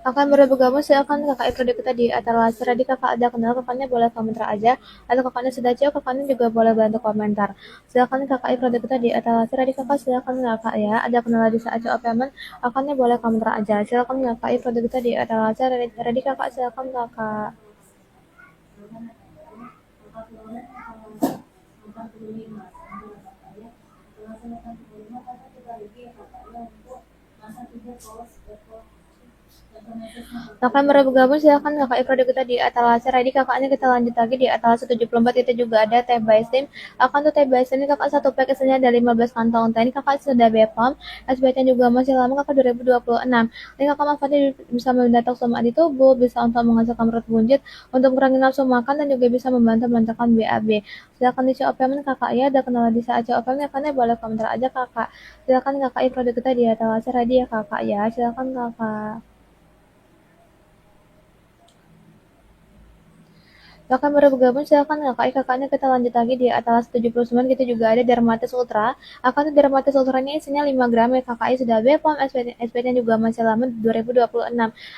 Akan baru bergabung silakan kakak ikut kita di etalase tadi kakak ada kenal kakaknya boleh komentar aja atau kakaknya sudah jauh kakaknya juga boleh bantu komentar. Silakan kakak ikut kita di etalase tadi kakak silakan kakak ya ada kenal di saat coba payment kakaknya boleh komentar aja. Silakan kakak ikut kita di etalase tadi kakak silakan kakak. Kakak baru bergabung silakan kakak Ipro kita di etalase ready kakaknya kita lanjut lagi di etalase 74 itu juga ada teh by steam akan tuh teh by steam ini kakak satu pack isinya ada 15 kantong teh ini kakak sudah BPOM SBT juga masih lama kakak 2026 ini kakak manfaatnya bisa mendatang sama di tubuh bisa untuk menghasilkan perut buncit untuk mengurangi nafsu makan dan juga bisa membantu melancarkan BAB silakan di COP kakak ya ada kenalan di saat COP kakaknya boleh komentar aja kakak silakan kakak Ipro kita di etalase ready ya kakak ya silakan kakak. Kakak baru bergabung silakan kakaknya kita lanjut lagi di Atlas 79 kita juga ada Dermatis Ultra akan Dermatis Ultra ini isinya 5 gram ya kakaknya sudah BPOM SPT juga masih lama 2026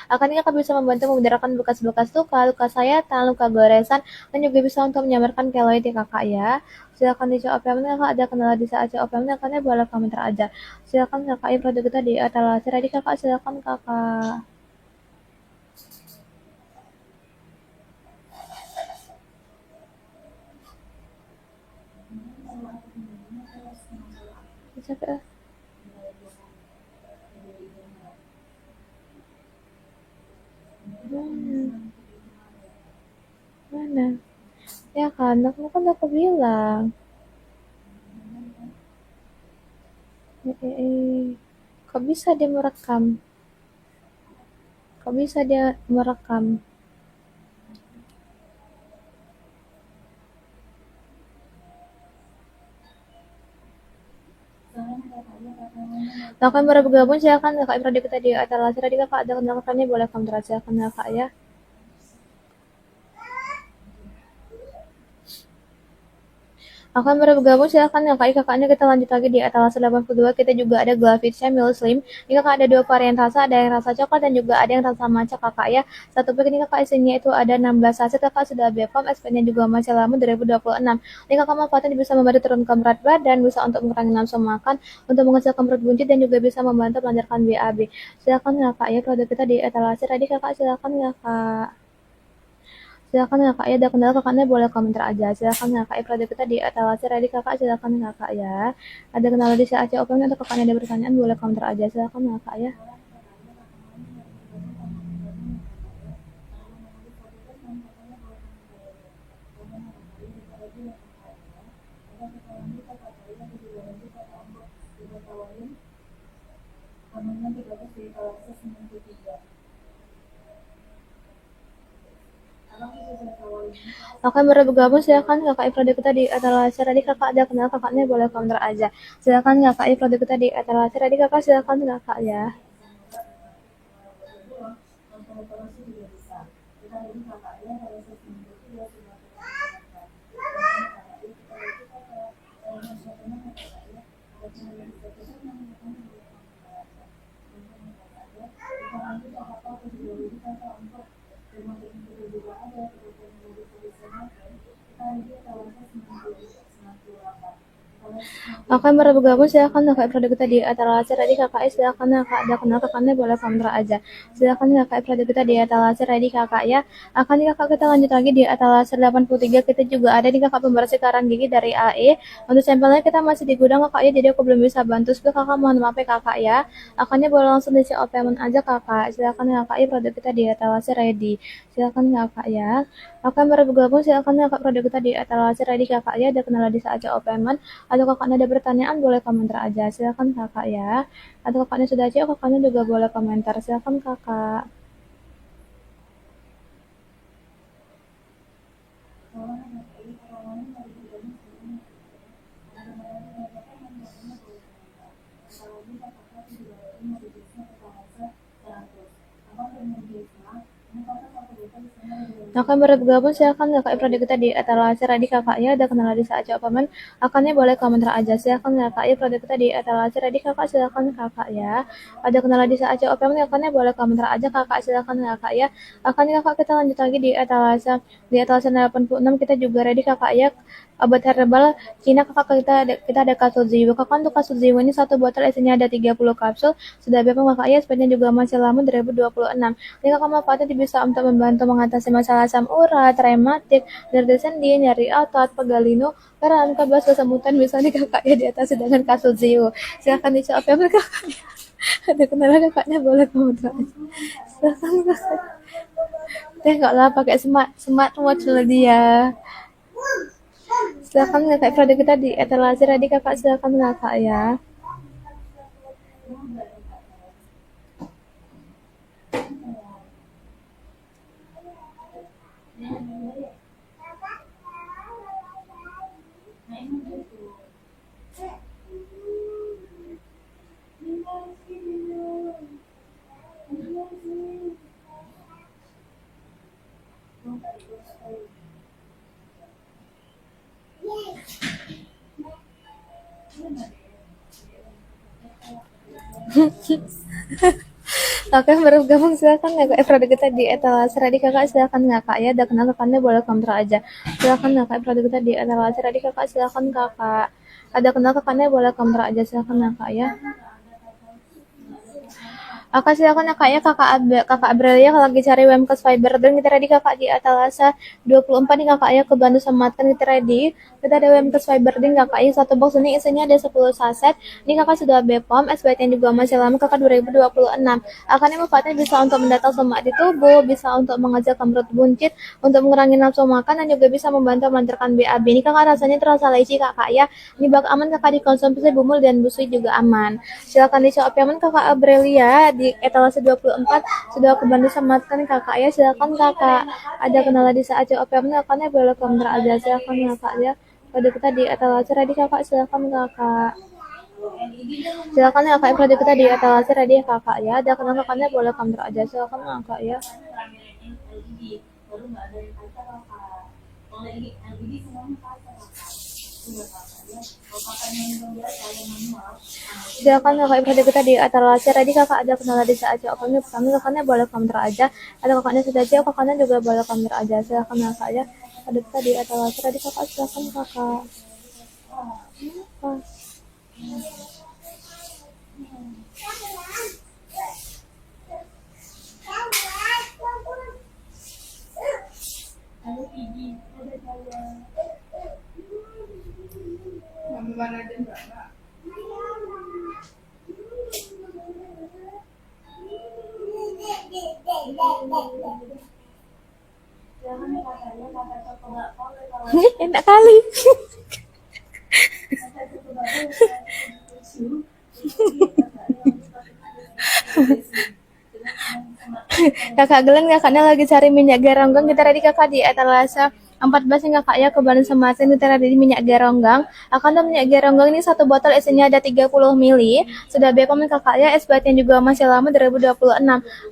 akan ini kakak bisa membantu memudahkan bekas-bekas luka sayatan, luka goresan dan juga bisa untuk menyamarkan keloid ya kakak ya silakan di COPM kakak ada kendala di saat COPM kakaknya boleh komentar aja silakan kakak produk kita di Atlas ready kakak silakan kakak. Bisa ke mana? Ya kan, aku bilang. Kok bisa dia merekam? Kok bisa dia merekam? Nah, kan baru bergabung silakan kakak Ibrahim kita di acara laser tadi kakak ada kenal kakaknya boleh komentar silakan kakak ya. Akan bergabung silakan ya kakaknya kita lanjut lagi di etalase 82 kita juga ada Glavitcha Mil Slim ini kakak ada dua varian rasa ada yang rasa coklat dan juga ada yang rasa matcha kakak ya satu pack ini kakak isinya itu ada 16 saset kakak sudah BPOM SP-nya juga masih lama 2026 ini kakak manfaatnya bisa membantu turunkan berat badan bisa untuk mengurangi nafsu makan untuk menghasilkan perut buncit dan juga bisa membantu melancarkan BAB silakan ya kak ya produk kita di etalase tadi kakak silakan ya kak. Silakan ya kak ya, ada kendala kakaknya boleh komentar aja. Silakan ya kak ya, produk kita di etalase ready kakak. Silakan ya kak ya. Ada kendala di CAC Open atau kakaknya ada pertanyaan boleh komentar aja. Silakan ya kak ya. Oke, baru bergabung silakan kakak produk kita di etalase ready kakak. Ada kendala kakaknya boleh komentar aja. Silakan kakak produk kita di etalase ready kakak. Silakan kakak ya. Akan baru bergabung silakan kakak produk kita di etalase ready kakak silakan kakak ada kenal kakaknya boleh komentar aja silakan kakak produk kita di etalase ready kakak ya akan kakak kita lanjut lagi di etalase 83 kita juga ada di kakak pembersih karang gigi dari AE untuk sampelnya kita masih di gudang kakak ya jadi aku belum bisa bantu sebab kakak mohon maaf ya kakak ya akannya boleh langsung di COP payment aja kakak silakan kakak ya produk kita di etalase ready silakan kakak ya akan baru bergabung silakan kakak produk kita di etalase ready kakak ya ada kendala di saat COP payment atau kakaknya ada pertanyaan boleh komentar aja silakan kakak ya atau kakaknya sudah cek kakaknya juga boleh komentar silakan kakak. Kakak bergabung silakan kakak produk kita di etalase ready kakak ya, ada kenal di saat paman akannya boleh komentar aja silakan kakak ya produk kita di etalase ready kakak silakan kakak ya, ada kenal di saat paman akannya boleh komentar aja kakak silakan kakak ya, akannya kakak kita lanjut lagi di etalase 86 kita juga ready kakak ya, obat herbal Cina kakak kita ada kapsul Ziwu kakak untuk kapsul Ziwu ini satu botol isinya ada 30 kapsul sudah bebas kakak ya, sebenarnya juga masih lama 2026. Ini kakak manfaatnya bisa untuk membantu mengatasi masalah asam urat, rematik, nyeri sendi, nyeri otot, pegalinu, kram, kebas, kesemutan misalnya kakak ya di atas dengan kasus Zio. Silahkan dicoba ya kakak ya. Ada kenalan kakaknya boleh komentar. Silahkan kakak. Teh nggak lah pakai smartwatch lah dia. Silahkan kakak produk kita di etalase tadi kakak silahkan kakak ya. Oke, baru gabung silakan kakak produk kita di etalase ready kakak silakan kakak ya, ada kenal kakaknya boleh komentar aja. Silakan kakak produk kita di etalase ready kakak silakan kakak. Ada kenal kakaknya boleh komentar aja silakan kakak ya. Kakak silakan ya kak ya kakak Abralia kalau lagi cari Wemkes Fiber dan kita ready kakak di Atalasa 24 nih kakak ya, kebantu sematkan kita ready. Kita ada Wemkes Fiber dan kakak ya, satu box ini isinya ada 10 saset. Ini kakak sudah BPOM, SBT juga masih lama kakak 2026. Akannya manfaatnya bisa untuk mendatang semak di tubuh, bisa untuk mengajarkan perut buncit, untuk mengurangi nafsu makan dan juga bisa membantu melancarkan BAB. Ini kakak rasanya terasa leci kakak ya. Ini bak aman kakak dikonsumsi bumul dan busui juga aman. Silakan di-shop aman kakak Abralia di etalase 24 sudah kebantu sematkan kakak ya, silakan kakak. Ada kenalan di saat aman kakaknya boleh komentar aja silakan kakak ya. Produk kita di etalase ready kakak silakan kakak. Silakan ya kakak produk kita di etalase ready kakak ya. Ada kenalan kakaknya boleh komentar aja silakan kakak ya. Silakan kakak produk kita di etalase ready kakak, ada kenalan di saat opennya pertama kakaknya boleh komentar aja, ada kakaknya sudah jauh kakaknya juga boleh komentar aja silakan kakak ya, produk kita di etalase ready kakak silakan kakak. Enak kali. Kakak Glenn kakaknya lagi cari minyak garonggang, kita tadi kakak di etalase 14 nih kakak ya, kebalan semasin kita tadi minyak garonggang. Akan tuh minyak garonggang ini satu botol isinya ada 30 ml. Sudah BPOM kakak ya, SBT juga masih lama 2026.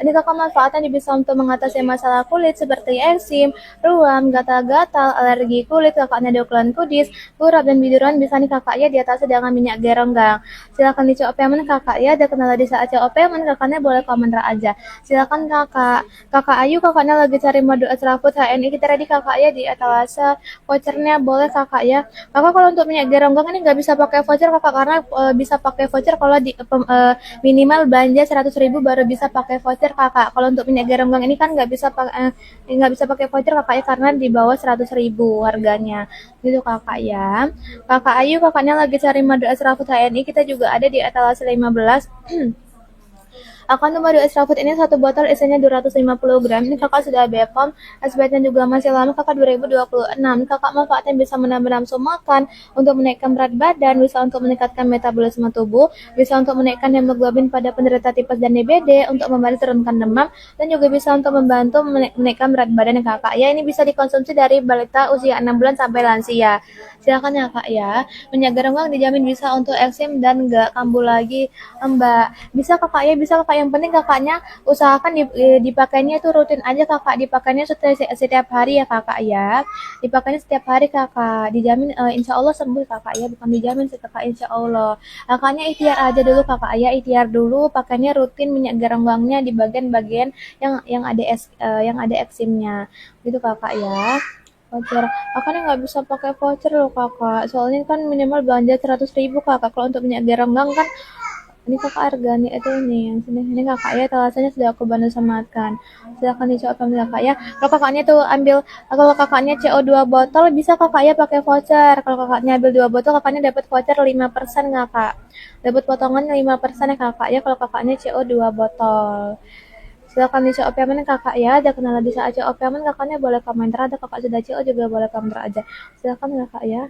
Ini kakak manfaatnya bisa untuk mengatasi masalah kulit seperti eksim, ruam, gatal-gatal, alergi kulit, kakaknya dokulan kudis, kurap dan biduran bisa nih kakak ya di atas dengan minyak garonggang. Silakan dicoba payment kakak ya, ada kenal di saat coba payment kakaknya boleh komentar aja. Silakan kakak. Kakak Ayu kakaknya lagi cari madu Asrafut HNI kita ready kakak ya di etalase vouchernya boleh kakak ya. Kakak kalau untuk minyak garonggang ini nggak bisa pakai voucher kakak karena bisa pakai voucher kalau di minimal belanja 100.000 baru bisa pakai voucher kakak. Kalau untuk minyak garonggang ini kan nggak bisa pakai voucher kakak ya karena di bawah 100.000 harganya gitu kakak ya. Kakak Ayu kakaknya lagi cari madu Asrafut HNI kita juga ada di etalase 15. Akan madu Asrafut ini satu botol isinya 250 gram. Ini kakak sudah BPOM, SBT juga masih lama kakak 2026. Kakak manfaatnya bisa menambah nafsu makan, untuk menaikkan berat badan, bisa untuk meningkatkan metabolisme tubuh, bisa untuk menaikkan hemoglobin pada penderita tipes dan DBD, untuk membantu turunkan demam, dan juga bisa untuk membantu menaikkan berat badan kakak. Ya ini bisa dikonsumsi dari balita usia 6 bulan sampai lansia. Silakan ya kak ya. Minyak garonggang dijamin bisa untuk eksim dan nggak kambuh lagi mbak. Bisa kakak ya yang penting kakaknya usahakan dipakainya itu rutin aja kakak, dipakainya setiap hari ya kakak ya, dipakainya setiap hari kakak, dijamin insya Allah sembuh kakak ya, bukan dijamin sih kakak, insya Allah. Kakaknya ikhtiar aja dulu kakak ya, ikhtiar dulu, pakainya rutin minyak gerangbangnya di bagian-bagian yang ada eksimnya gitu kakak ya. Voucher, kakaknya nggak bisa pakai voucher loh kakak, soalnya kan minimal belanja 100.000 kakak. Kalau untuk minyak gerenggang kan, ini kakak organik itu nih yang sini, ini kakak ya, alasannya sudah aku bantu sematkan, silakan dicoba kakak ya. Kalau kakaknya tuh ambil, kalau kakaknya CO2 botol bisa kakak ya pakai voucher. Kalau kakaknya ambil 2 botol, kakaknya dapat voucher 5% kakak, dapat potongan 5% ya kakak ya, kalau kakaknya CO2 botol. Silakan di CO payment kakak ya, ada kenalan di saat CO payment kakaknya boleh komentar, ada kakak sudah CO juga boleh komentar aja. Silakan kakak ya.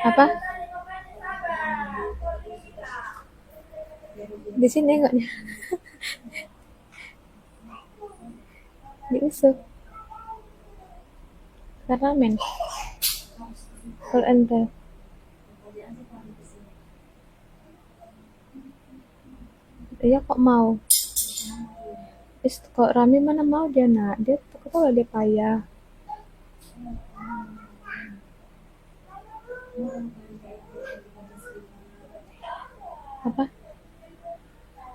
Apa? Di sini enggak diusuk. Karena men. Kalau ente. Iya kok mau. Kok Rami mana mau dia nak. Dia kalau dia payah. Apa?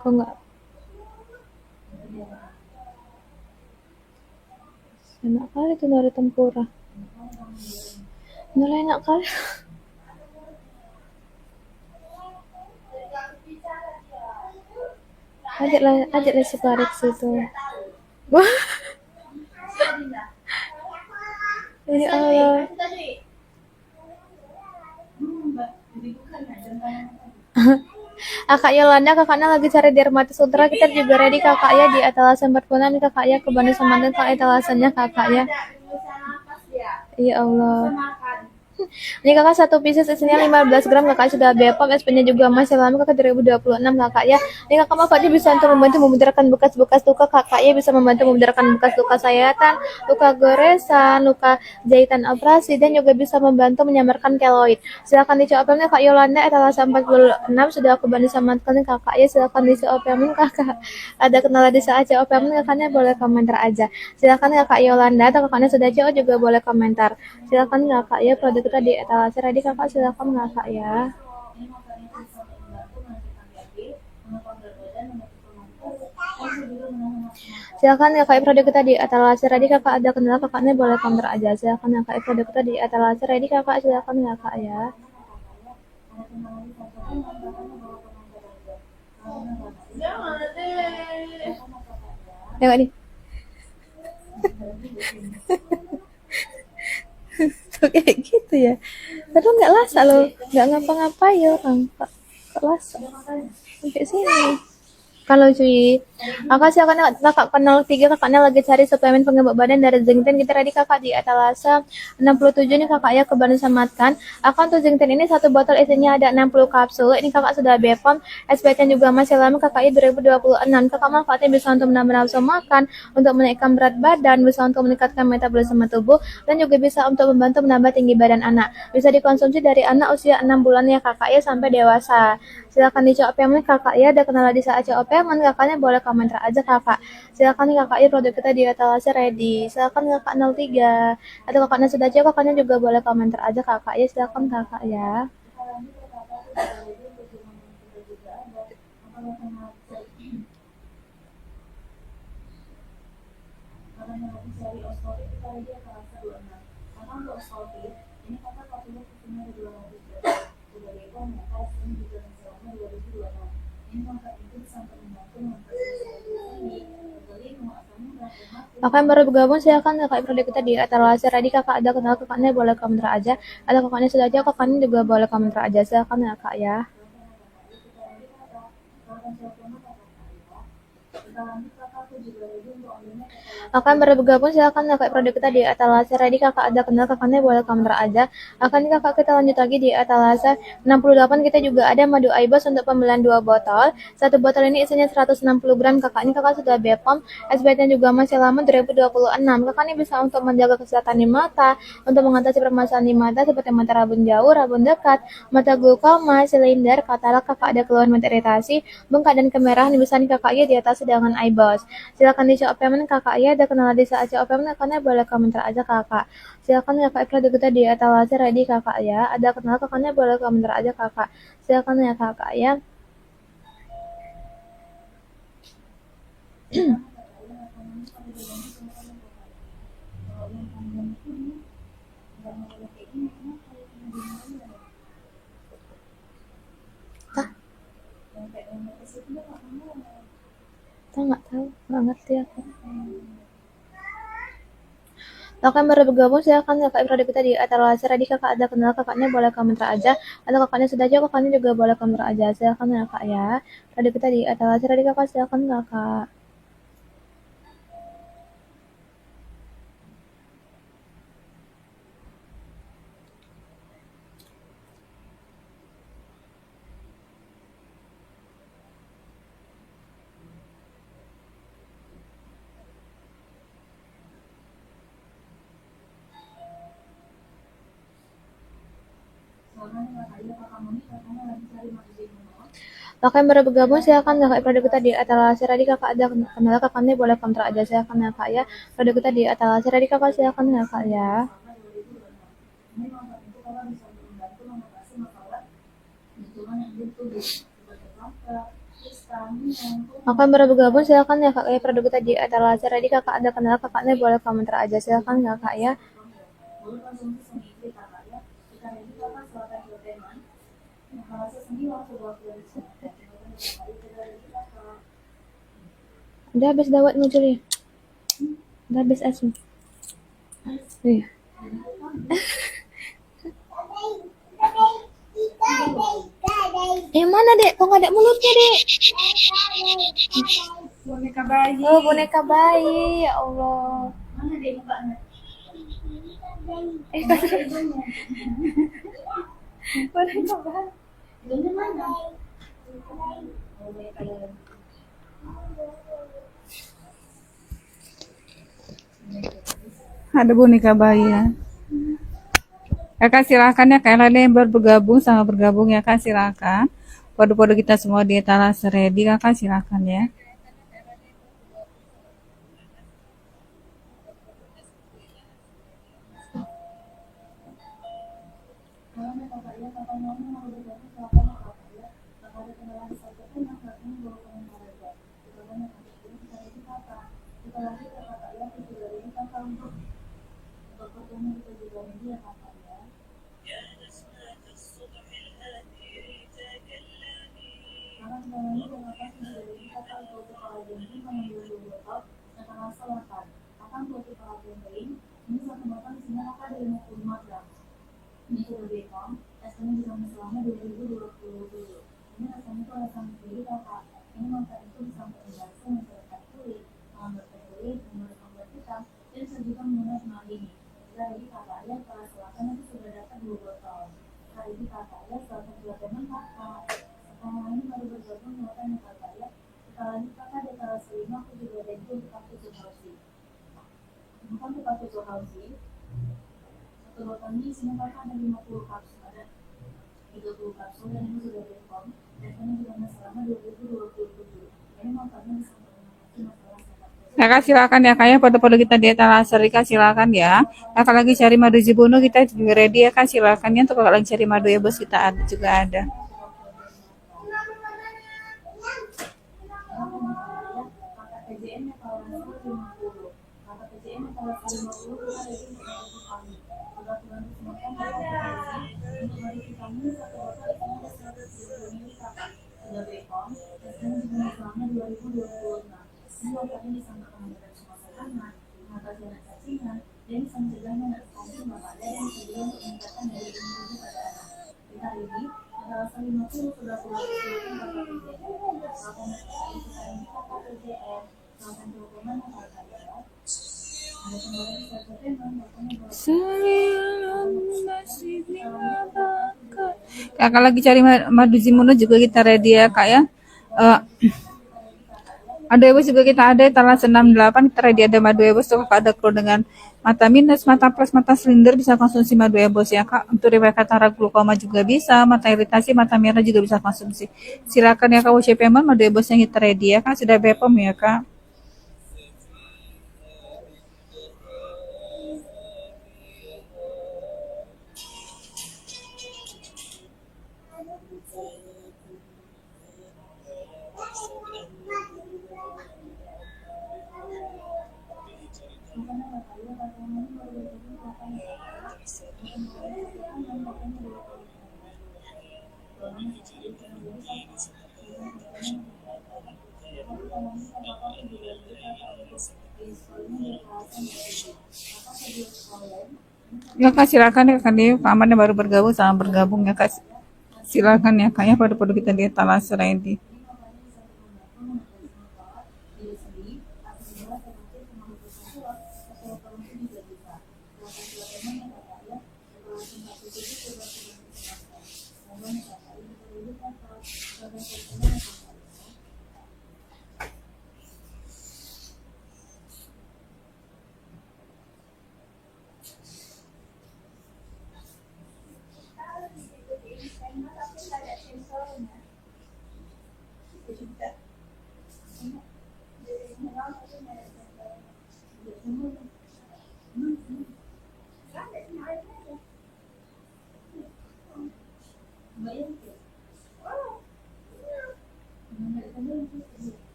Kok enggak? Enak kali tuh dari tempura. Nilai enak kali. Ajaklah si Parik situ. Wah, ya Allah. Kakak Yolanda, kakaknya lagi cari dermatis ultra, kita juga ready kakak ya di etalasan 46 nih kakak ya, ke Bandung Semanten kakak etalasannya kakak ya. Ya Allah. Ini kakak satu pieces isinya 15 gram kakak sudah Bepom, SP-nya juga masih lama kakak 2026 kakak ya. Ini kakak manfaatnya bisa untuk membantu memudahkan bekas-bekas luka kakak ya, bisa membantu memudahkan bekas luka sayatan, luka goresan, luka jahitan operasi, dan juga bisa membantu menyamarkan keloid. Silakan dicoba kak Yolanda, etalase 46 sudah aku bantu samarkan kakak ya, silakan dicoba kakak. Ada kenalan di saat coba kakaknya boleh komentar aja. Silakan kakak Yolanda, atau kakaknya sudah coba juga boleh komentar. Silakan kakak ya, produk kita di etalase ready kakak, silakan kakak ya. Silakan kakak produk kita di etalase ready kakak, ada kendala kakaknya boleh komentar aja. Silakan kakak produk kita di etalase ready kakak, silakan kakak ya. Ya nih. Tuh kayak gitu ya. Padahal nggak lasa loh, nggak ngapa-ngapain orang. Kok lasa? Sampai sini. Kalau cuy, kakak sih kakak kenal 3 kakaknya lagi cari suplemen pengembang badan dari Zengten, kita tadi kakak di etalase 67 nih kakak ya, ke Bandung Sematkan. Akan tuh Zengten ini satu botol isinya ada 60 kapsul. Ini kakak sudah Bepom, SPT juga masih lama kakak ya 2026. Kakak manfaatnya bisa untuk menambah nafsu makan, untuk menaikkan berat badan, bisa untuk meningkatkan metabolisme tubuh, dan juga bisa untuk membantu menambah tinggi badan anak. Bisa dikonsumsi dari anak usia 6 bulan ya kakak ya sampai dewasa. Silakan dicoba payment kakak ya, ada kenalan di saat coba payment kakaknya boleh komentar aja kakak. Silakan nih kakak ya, produk kita di etalase ready. Silakan kakak 03, atau kakaknya sudah coba kakaknya juga boleh komentar aja kakak ya, silakan kakak ya. Kakak yang baru bergabung silakan kakak produk kita di etalase ready kakak, ada kenal kakaknya boleh komentar aja, ada kakaknya sudah jauh kakaknya juga boleh komentar aja, silakan kakak ya. Akan bergabung silakan kakak produk kita di etalase ready kakak ada kenal kakaknya boleh counter aja. Akan kakak kita lanjut lagi di etalase 68 kita juga ada madu aibos untuk pembelian 2 botol. Satu botol ini isinya 160 gram kakak ini kakak sudah BPOM. SPT juga masih lama 2026. Kakak ini bisa untuk menjaga kesehatan di mata, untuk mengatasi permasalahan di mata seperti mata rabun jauh, rabun dekat, mata glaukoma, silinder, katarak kakak ada keluhan mata iritasi, bengkak dan kemerahan bisa nih kakak ya diatasi dengan aibos. Silakan di shop payment kakak ya ada kenal di saat shop payment kakaknya boleh komentar aja kakak. Silakan kakak produk kita di etalase ready kakak ya ada kenal kakaknya boleh komentar aja kakak. Silakan ya kakak ya. Tah, nggak tahu nggak ngerti aku. Akan baru bergabung silakan kakak produk kita di etalase ready kakak ada kenal kakaknya boleh komentar aja atau kakaknya sudah jauh kakaknya juga boleh komentar aja. Silakan ya kak ya produk kita di etalase ready kakak silakan kakak. Kakak yang baru bergabung silakan kakak produk kita di etalase ready kakak ada kenal kakaknya boleh komentar aja silakan ya kak ya produk kita di etalase ready kakak silakan ya kak ya. Kakak yang baru bergabung silakan ya kak ya produk kita di etalase ready kakak ada kenal kakaknya boleh komentar aja silakan ya kak ya. Udah habis dawat muncul ya. Udah habis asin. Iya. Mana dek? Kok nggak ada mulutnya dek? Boneka bayi. Oh boneka bayi ya Allah. Mana dek mukanya? Boneka bayi. Ibunya mana? Oh, boneka dalam. Ada boneka bayi ya. Kakak silakan ya, kalian ada yang baru bergabung sama bergabung ya kak silakan. Kode-kode kita semua di etalase ready kakak silakan ya. Kakak silakan ya kak ya, foto-foto kita di etalase Rika silakan ya. Kakak lagi cari madu jibono kita juga ready ya kak silakan ya untuk kakak lagi cari madu ya bos kita ada, juga ada. Kakak lagi cari madu Zimuno juga kita ready ya kak ya. Eh, ada Ebos juga kita ada talas 68 kita ready ada madu Ebos tuh kakak ada kru dengan mata minus, mata plus, mata silinder bisa konsumsi madu Ebos ya kak. Untuk riwayat katarak glukoma juga bisa, mata iritasi, mata merah juga bisa konsumsi. Silakan ya kak WCP madu Ebos yang kita ready ya kak sudah BPOM ya kak. Ya kak silakan ya kak Dewi, Pak Aman yang baru bergabung sama bergabung ya kak. Silakan ya kak ya pada kita di talas ready.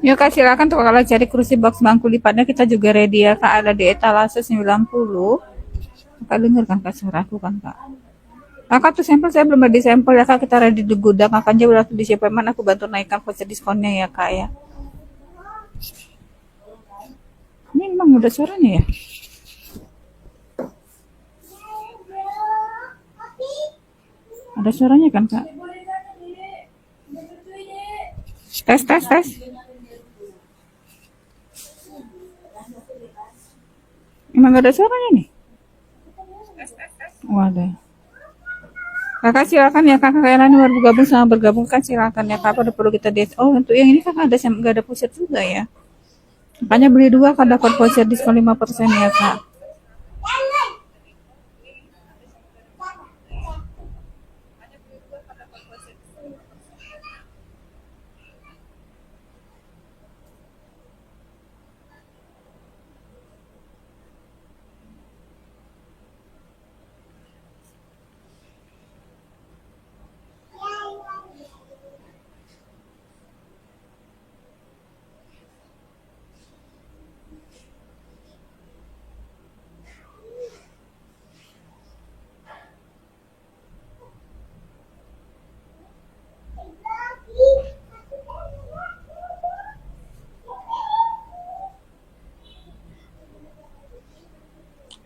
Yuk kak silakan tuh kalau cari kursi box bangku lipatnya kita juga ready ya kak ada di etalase 90. Kakak dengar kan kak suara aku kan kak. Kakak tuh sampel saya belum ada sampel ya kak kita ready di gudang kakaknya udah di shipment aku bantu naikkan voucher diskonnya ya kak ya. Ini memang udah suaranya ya. Ada suaranya kan kak. Tes tes tes. Emang gak ada suaranya nih? Waduh. Kakak silakan ya kakak lain baru bergabung sama bergabung kan silakan ya kak pada perlu kita diet. Oh untuk yang ini kakak ada nggak ada voucher juga ya. Makanya beli dua kan dapat voucher diskon 5% ya kak.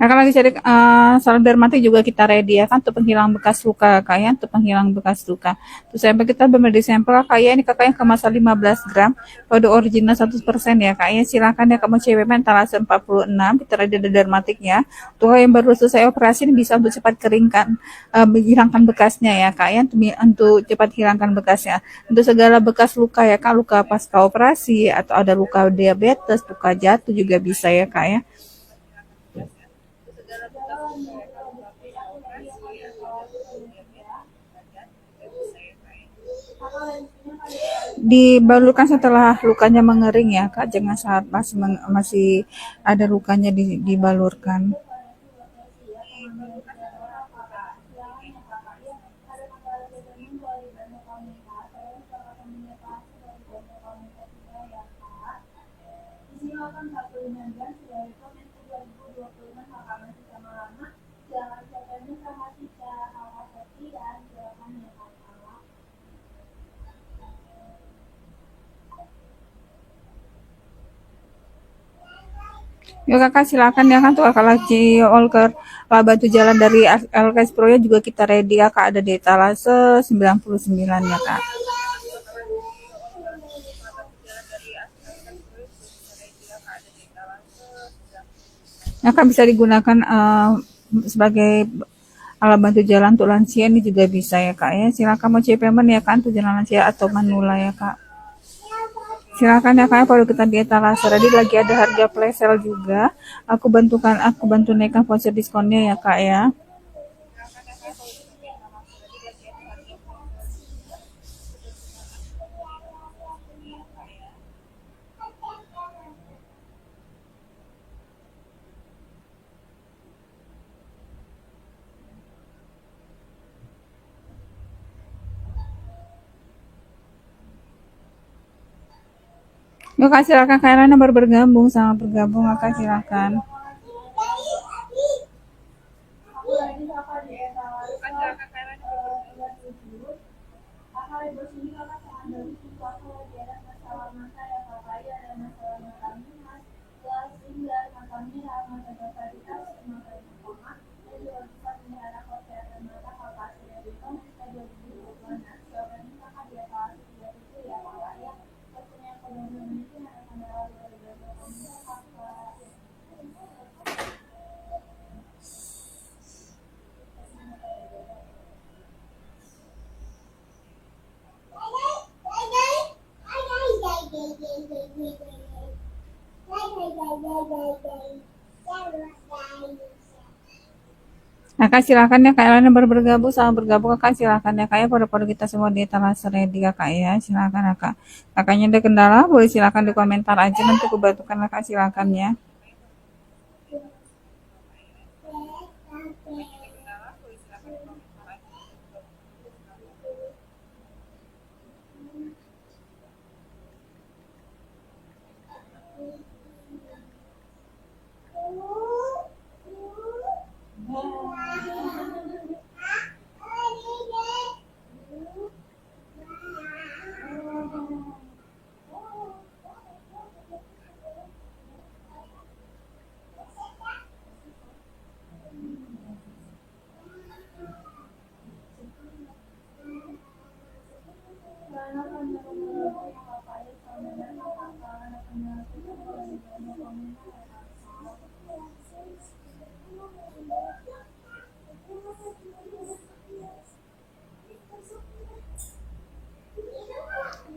Kakak lagi cari salon dermatik juga kita ready ya kan untuk penghilang bekas luka kak ya untuk penghilang bekas luka. Terus sampai kita beri sampel kak ya ini kakak yang kemasan 15 gram kode original 100% ya kak ya silakan ya kamu cewek mentalase 46 kita ready ada dermatiknya. Tuh yang baru selesai operasi ini bisa untuk cepat keringkan menghilangkan bekasnya ya kak ya untuk cepat hilangkan bekasnya. Untuk segala bekas luka ya kak luka pasca operasi atau ada luka diabetes luka jatuh juga bisa ya kak ya. Dibalurkan setelah lukanya mengering ya kak jangan saat masih ada lukanya dibalurkan. Yuk kakak silakan ya kan tuh kakak lagi all ke bantu jalan dari LKS Pro ya juga kita ready kakak ada di etalase 99 ya kak. Ya kak bisa digunakan sebagai alat bantu jalan untuk lansia ini juga bisa ya kak ya. Silakan mau CP payment ya kan untuk jalan lansia atau manula ya kak. Silakan ya kak, kalau kita di etalase tadi lagi ada harga flash sale juga. Aku bantu naikkan voucher diskonnya ya kak ya. Yuk kak silakan kak Rana baru bergabung, sama bergabung kak silakan. Kakak silakan ya kak Elena baru bergabung, sama bergabung kakak silakan ya kak ya, pada kita semua di etalase ready kakak ya, silakan kakak. Kakaknya ada kendala boleh silakan di komentar aja, nanti aku bantukan kakak silakan ya.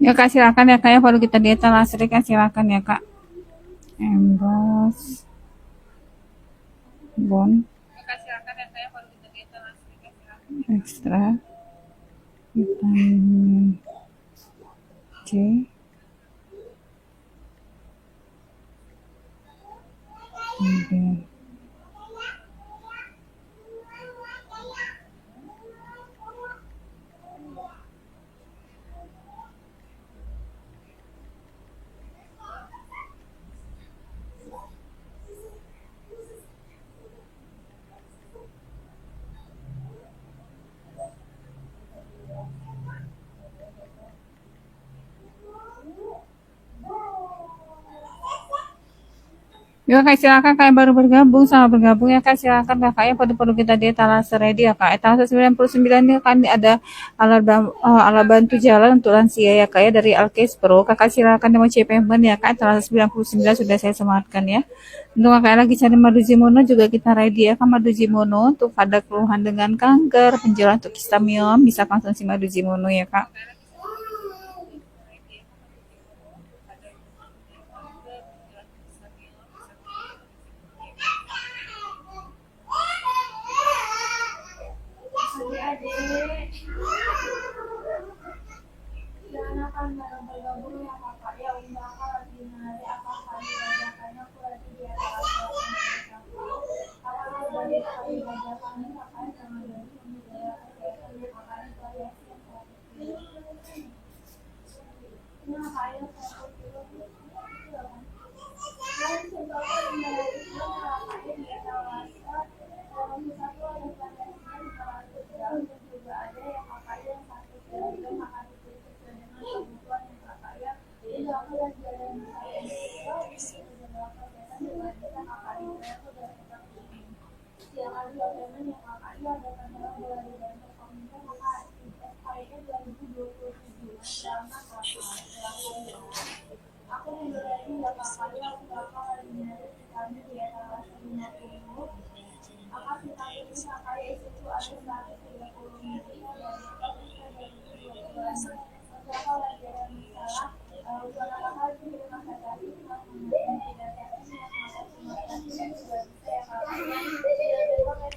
Ya kak silakan ya kak ya, baru kita di etalase kan silakan ya kak. Emboss bond ekstra vitamin C kemudian ya kak silakan kak yang baru bergabung, sama bergabung ya kak silakan kakak ya, perlu kita di etalase ready ya kak. Etalase 99 ini kan ada alat bantu jalan untuk lansia ya kak ya dari Alkes Pro. Kakak silakan yang mau CP payment ya kak, etalase 99 sudah saya sematkan ya. Untuk kakak lagi cari madu Jimono juga kita ready ya kak, madu Jimono untuk ada keluhan dengan kanker, penjualan untuk histamiom bisa konsumsi madu Jimono ya kak.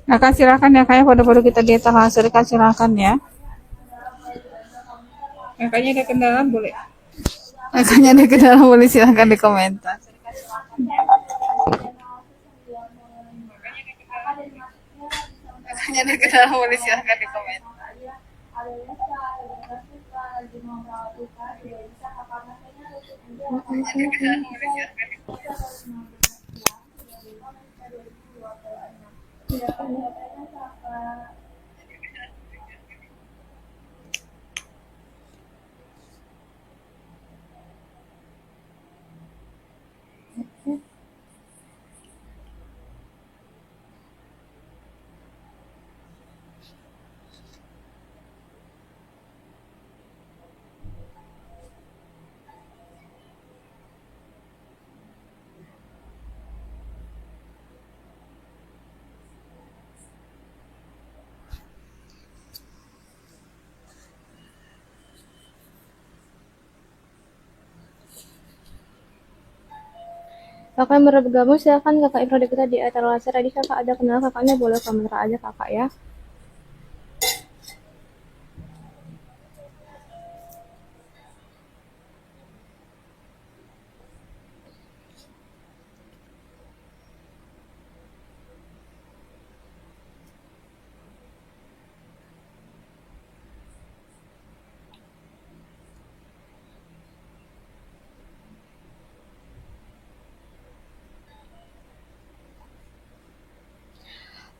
Kakak silakan ya kak ya, foto-foto kita di etalase kak, silakan ya. Kakaknya ada kendala boleh. Kakaknya ada kendala boleh silakan di komentar. Kakaknya ada kendala boleh silakan di komentar. Kakak yang baru bergabung, silahkan kakak produk kita di etalase. Tadi kakak ada kenal kakaknya, boleh komentar aja kakak ya.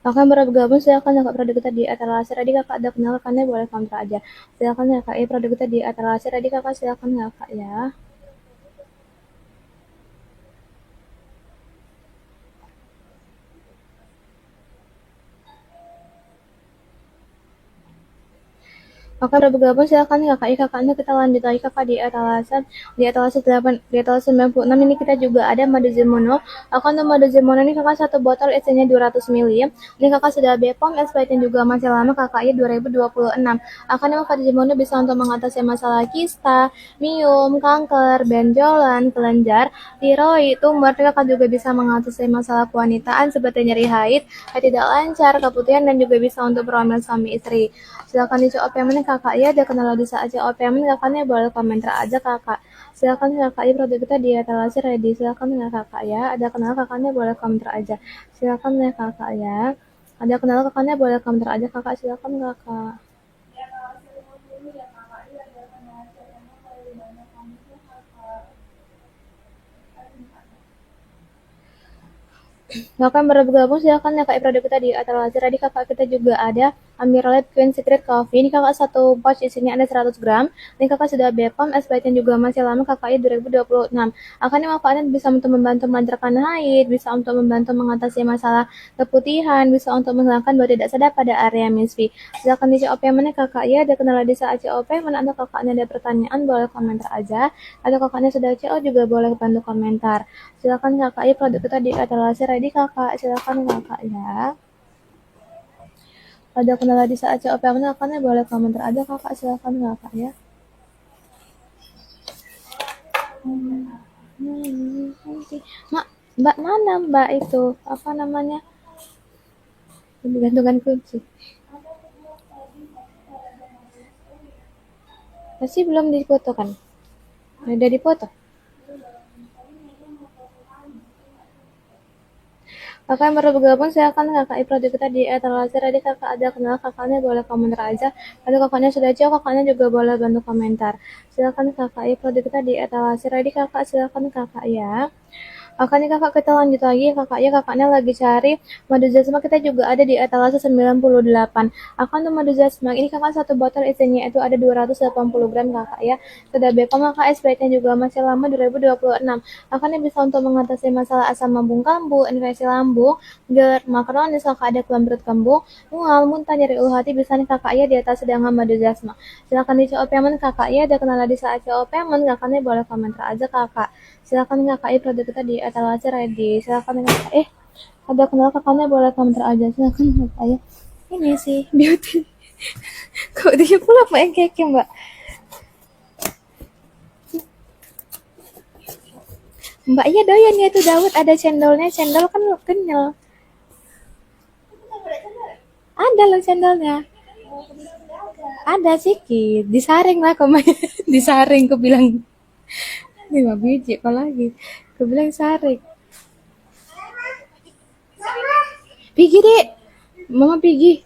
Kakak yang baru bergabung, silahkan kakak produk kita di etalase. Tadi kakak ada kenal kakaknya, boleh komentar aja. Silahkan kakak produk kita di etalase. Tadi kakak silahkan kakak ya. Kakak udah bergabung, silahkan kakaknya kita lanjut lagi kakak di etalase 96 ini kita juga ada madu Zemono. Untuk madu Zemono ini kakak satu botol isinya 200 ml. Ini kakak sudah BPOM, expirednya juga masih lama kakaknya 2026. Madu Zemono bisa untuk mengatasi masalah kista, miom, kanker, benjolan, kelenjar, tiroid, tumor. Kakak juga bisa mengatasi masalah kewanitaan seperti nyeri haid tidak lancar, keputihan, dan juga bisa untuk perhubungan suami istri. Silakan dicoba payment kakak ya, ada kenal di saat coba payment kakaknya boleh komentar aja kakak. Silakan kakak ya, produk kita di etalase ready. Silakan ya kakak ya, ada kenal kakaknya boleh komentar aja. Silakan ya kakak ya, ada kenal kakaknya boleh komentar aja kakak. Silakan kakak. Kakak yang baru bergabung, silahkan ya kak produk kita di etalase. Tadi kakak kita juga ada Amiralite Queen Secret Coffee. Ini kakak satu pouch isinya ada 100 gram. Ini kakak sudah BPOM, expirednya juga masih lama kakaknya 2026. Ini manfaatnya bisa untuk membantu melancarkan haid, bisa untuk membantu mengatasi masalah keputihan, bisa untuk menghilangkan bau tidak sedap pada area misfi. Silahkan di COP mana kakak ya, ada kenal di saat COP, mana anda kakaknya ada pertanyaan boleh komentar aja. Atau kakaknya sudah CO juga boleh bantu komentar. Silakan kakak ya, produk kita di etalase ready kakak. Silakan kakak ya. Ada kendala di saat COP mana kakaknya boleh komentar aja kakak. Silakan kakak ya. Mbak mana mbak itu? Apa namanya? Gantungan kunci. Masih belum dipoto kan? Udah dipoto. Kakak yang baru bergabung, silakan kakak produk kita di etalase. Tadi kakak ada kenal kakaknya boleh komentar aja. Kalau kakaknya sudah jauh, kakaknya juga boleh bantu komentar. Silakan kakak produk kita di etalase. Tadi kakak silakan kakak ya. Akan nih kakak kita lanjut lagi kakaknya lagi cari madu jasma, kita juga ada di etalase 98. Akan tuh madu jasma ini kakak satu botol isinya itu ada 280 gram kakak ya. Sudah BPOM kakak SPT juga masih lama 2026. Akan yang bisa untuk mengatasi masalah asam lambung kambuh, infeksi lambung, GERD, makronis, kakak ada kelam perut kembung, mual, muntah, nyeri ulu hati, bisa nih kakak ya di atas sedangkan madu jasma. Silakan di CO payment kakak ya, ada kenal di saat CO payment kakaknya boleh komentar aja kakak. Silakan kakak produk kita di etalase ready. Silakan kakak ada kenal kakaknya boleh komentar aja. Silakan kakak ya. Ini sih beauty. Kok dia pula pakai keke mbak? Mbak iya doyan ya tuh Daud ada cendolnya, cendol kan kenyal. Ada loh cendolnya. Ada sedikit, disaring lah kemarin. Disaring aku bilang 5 biji apalagi. Aku bilang saring. Pigi dek, mama pigi.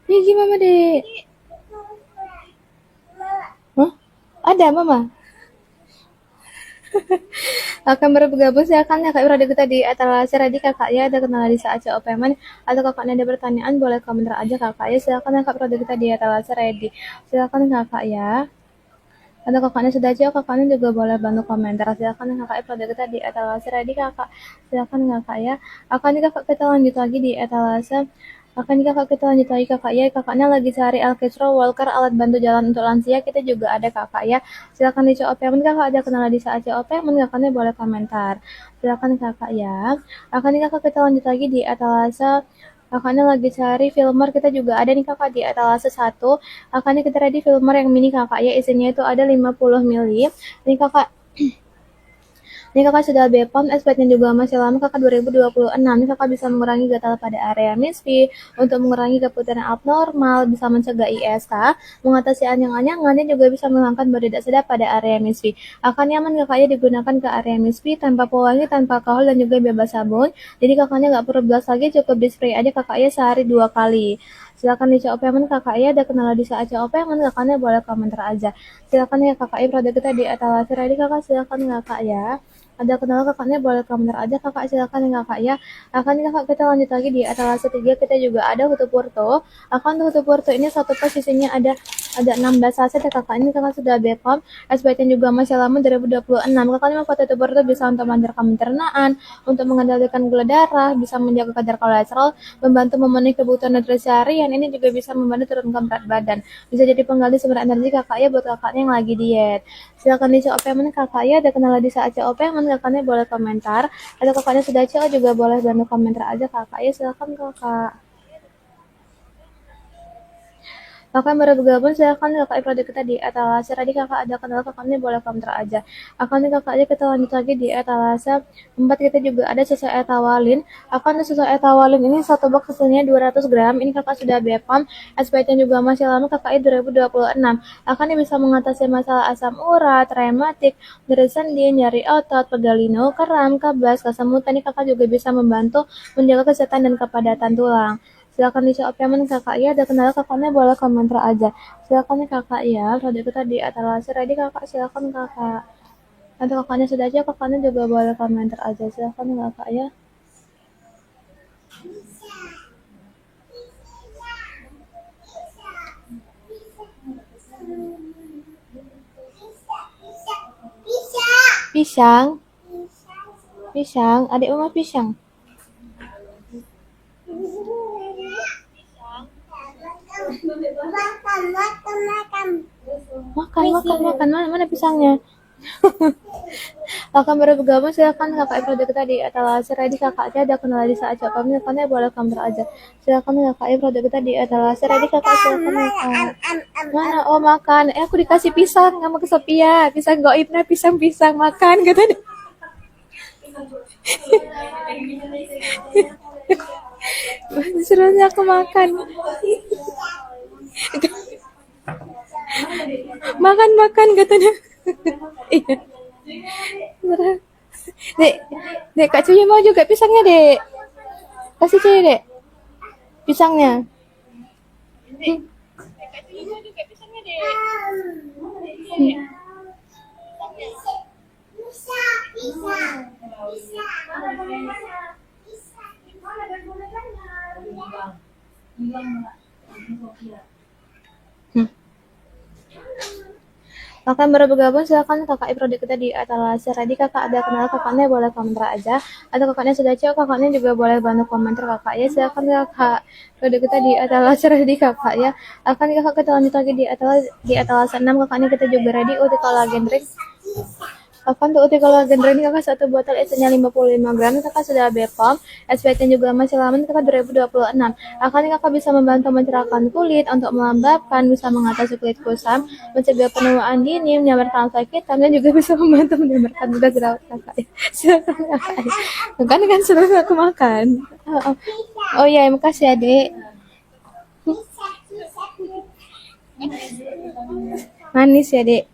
Pigi mama dek. Hah? Ada mama. Akan baru bergabung silakan ya kak berada kita di etalase ready kakak ya, ada kenal di saat CO payment atau kakaknya ada pertanyaan boleh komentar aja kakak ya. Silakan ya kak berada kita di etalase ready. Silakan kakak ya. Atau kakaknya sudah jauh, kakaknya juga boleh bantu komentar. Silakan kakak berada kita di etalase ready kakak. Silakan kakak ya. Akan kakak kita lanjut lagi di etalase. Akan kakak kita lanjut lagi kakak ya. Kakaknya lagi cari Alkesro Walker alat bantu jalan untuk lansia, kita juga ada kakak ya. Silakan di CO payment kakak ada kenal di saat CO payment kakaknya boleh komentar. Silakan kakak ya. Akan kakak kita lanjut lagi di etalase. Kakaknya lagi cari filmer, kita juga ada nih kakak di etalase 1. Kakaknya kita ready filmer yang mini kakak ya, isinya itu ada 50 ml. Ini kakak Ini kakak sudah BPOM, SPT-nya juga masih lama kakak 2026. Ini kakak bisa mengurangi gatal pada area misfi, untuk mengurangi keputihan abnormal, bisa mencegah ISK, mengatasi anyang-anyangan, juga bisa menghilangkan bau tidak sedap pada area misfi. Akan nyaman kakaknya digunakan ke area misfi tanpa pewangi, tanpa alkohol, dan juga bebas sabun. Jadi kakaknya nggak perlu belas lagi, cukup di spray aja kakaknya sehari 2 kali. Silakan di CO payment kakak ya, ada kenal di saat CO payment kakaknya boleh komentar aja. Silakan ya kakak ya, produk kita di etalase ready kakak, silakan kakak ya. Ada kenal kakaknya boleh komentar aja kakak, silakan ya kakak ya. Akan kakak kita lanjut lagi di etalase 3, kita juga ada Hutu Porto. Akan Hutu Porto ini satu posisinya ada 16 saset ya kakak, ini kakak sudah BPOM, SPT juga masih lama 2026. Kakaknya mau foto Hutu Porto bisa untuk melancarkan pencernaan, untuk mengendalikan gula darah, bisa menjaga kadar kolesterol, membantu memenuhi kebutuhan nutrisi harian, ini juga bisa membantu turunkan berat badan. Bisa jadi pengganti sumber energi kakak ya buat kakaknya yang lagi diet. Silakan di CO payment kakak ya, ada kenal di saat CO payment kakaknya boleh komentar, atau kakaknya sudah CO juga boleh bantu komentar aja kakak ya. Silakan kakak. Kakak yang baru bergabung silakan kakak produk kita di etalase tadi kakak ada kenal kakaknya boleh komentar aja. Akan kakaknya kita lanjut lagi di etalase 4, kita juga ada susu etawalin. Akan susu etawalin ini satu box hasilnya 200 gram, ini kakak sudah BPOM, SPT juga masih lama kakaknya 2026. Akan bisa mengatasi masalah asam urat, rematik, nyeri sendi, nyeri otot, pegalino, kram, kabas, kesemutan, ini kakak juga bisa membantu menjaga kesehatan dan kepadatan tulang. Silakan di shop payment kakak ya, ada kendala kakaknya boleh komentar aja. Silakan ya kakak ya, produk kita di etalase ready kakak, silakan kakak. Nanti kakaknya sudah aja, kakaknya juga boleh komentar aja. Silakan kakak ya. Pisang, pisang, adik mama pisang. Makan, mana pisangnya? Kakak baru bergabung, silakan kakak produk kita di etalase ready kakaknya ada kenal di saat kami kakaknya boleh komentar aja. Silakan kakak produk kita di etalase ready kakak, silakan kakak. Mana? Oh makan. Aku dikasih pisang sama ke Sophia. Pisang goibnya, pisang makan katanya. Disuruhnya aku makan. Makan katanya. Iya. Dek, Kak Cuy mau juga pisangnya, Dek. Kasih Cuy, Dek. Pisangnya. Hmm. Kakak yang baru bergabung silakan kakak produk kita di etalase ready. Kakak ada kenal kakaknya boleh komentar aja, atau kakaknya sudah cek kakaknya juga boleh bantu komentar kakak ya. Silakan kakak produk kita di etalase ready kakak ya. Akan kakak kita lanjut lagi di etalase 6 kakaknya kita juga ready untuk kolagen drink. Akan untuk kolagen drink kakak satu botol isinya 55 gram, kakak sudah BPOM, SPT juga masih lama kakak 2026. Akan kakak bisa membantu mencerahkan kulit, untuk melembabkan, bisa mengatasi kulit kusam, mencegah penuaan dini, menyamarkan rasa hitam, dan juga bisa membantu menyamarkan mudah jerawat kakak ya. Silakan kakak ya. Kan suruh aku makan. Oh iya, makasih ya dek. Manis ya dek.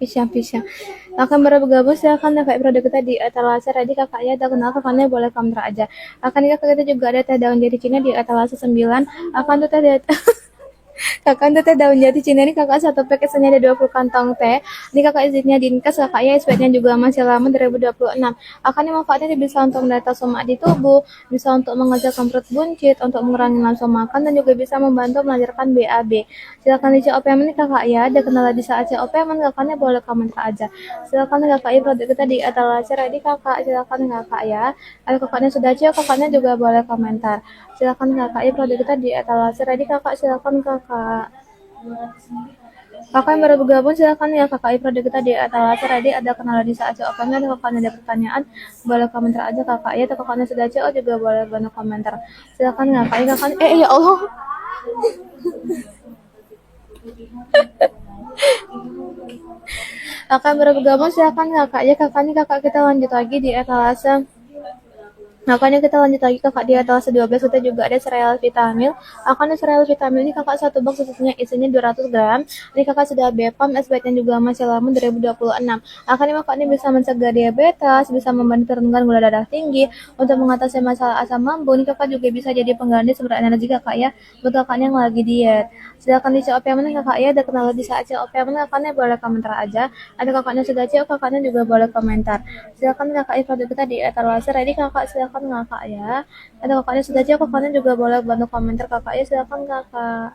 Pisang. Akan baru bergabung silakan kakak produk kita di etalase ready kakak ya. Ada kenal kakaknya boleh komentar aja. Akan kakak kita juga ada teh daun jati Cina di etalase 9. Akan tuh teh kakak untuk teh daun jati Cina ini kakak satu pack isinya ada 20 kantong teh. Ini kakak izinnya dinkes kakak ya, SPT-nya juga masih lama 2026. Akan ini manfaatnya bisa untuk mendeteksi semak di tubuh, bisa untuk mengejarkan perut buncit, untuk mengurangi nafsu makan, dan juga bisa membantu melancarkan BAB. Silakan di COP ini kakak ya, ada kendala di saat COP kakaknya boleh komentar aja. Silakan kakak ya produk kita di etalase ready kakak, silakan kakak ya. Kalau kakaknya sudah cek kakaknya juga boleh komentar. Silakan kakak ya produk kita di etalase ready kakak, silakan kakak. Kakak yang baru bergabung silakan ya kakak ya produk kita di etalase ready. Ada kenalan di saat CO ada kakaknya ada pertanyaan boleh komentar aja kakak ya, atau kakaknya sudah CO juga boleh bantu komentar. Silakan kakak ya kakak. Ya Allah. Kakak yang baru bergabung silakan kakak ya, kakak kita lanjut lagi di etalase. Makanya kita lanjut lagi kakak di etalase 12 kita juga ada sereal vitamin. Akan sereal vitamin ini kakak satu box isinya 200 gram. Ini kakak sudah BPOM, SPT juga masih lama 2026. Akan ini kakak ini bisa mencegah diabetes, bisa membantu turunkan gula darah tinggi, untuk mengatasi masalah asam lambung. Ini kakak juga bisa jadi pengganti sumber energi kakak ya, buat kakaknya yang lagi diet. Silakan di COP mana kakak ya, ada kenal di saat COP mana kakaknya boleh komentar aja. Ada kakaknya sudah CO kakaknya juga boleh komentar. Silakan kakak ya produk kita di etalase ready kakak, silakan kakak ya. Ada kakaknya sudah CO kakaknya juga boleh bantu komentar kakak ya, silakan kakak.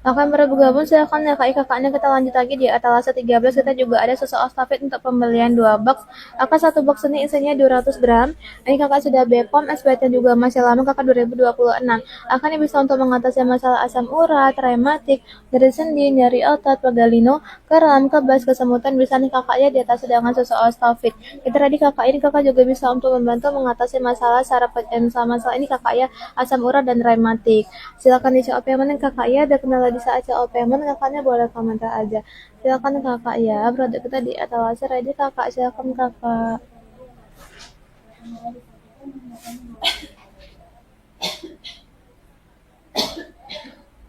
Akan baru bergabung silakan ya kakaknya kita lanjut lagi di etalase 13 kita juga ada susu Ostafit untuk pembelian 2 box. Kakak satu box ini isinya 200 gram. Ini kakak sudah BPOM, SPT juga masih lama kakak 2026. Akan ini bisa untuk mengatasi masalah asam urat, rematik, nyeri sendi, nyeri otot, pegalino, kram, kebas, kesemutan, bisa nih kakak ya di atas dengan susu Ostafit. Kita tadi kakak ini kakak juga bisa untuk membantu mengatasi masalah saraf sama masalah ini kakak ya, asam urat dan rematik. Silakan di COP mana kakak ya, ada kendala di saat COP mana kakaknya boleh komentar aja. Silakan kakak ya, produk kita di etalase ready kakak, silakan kakak.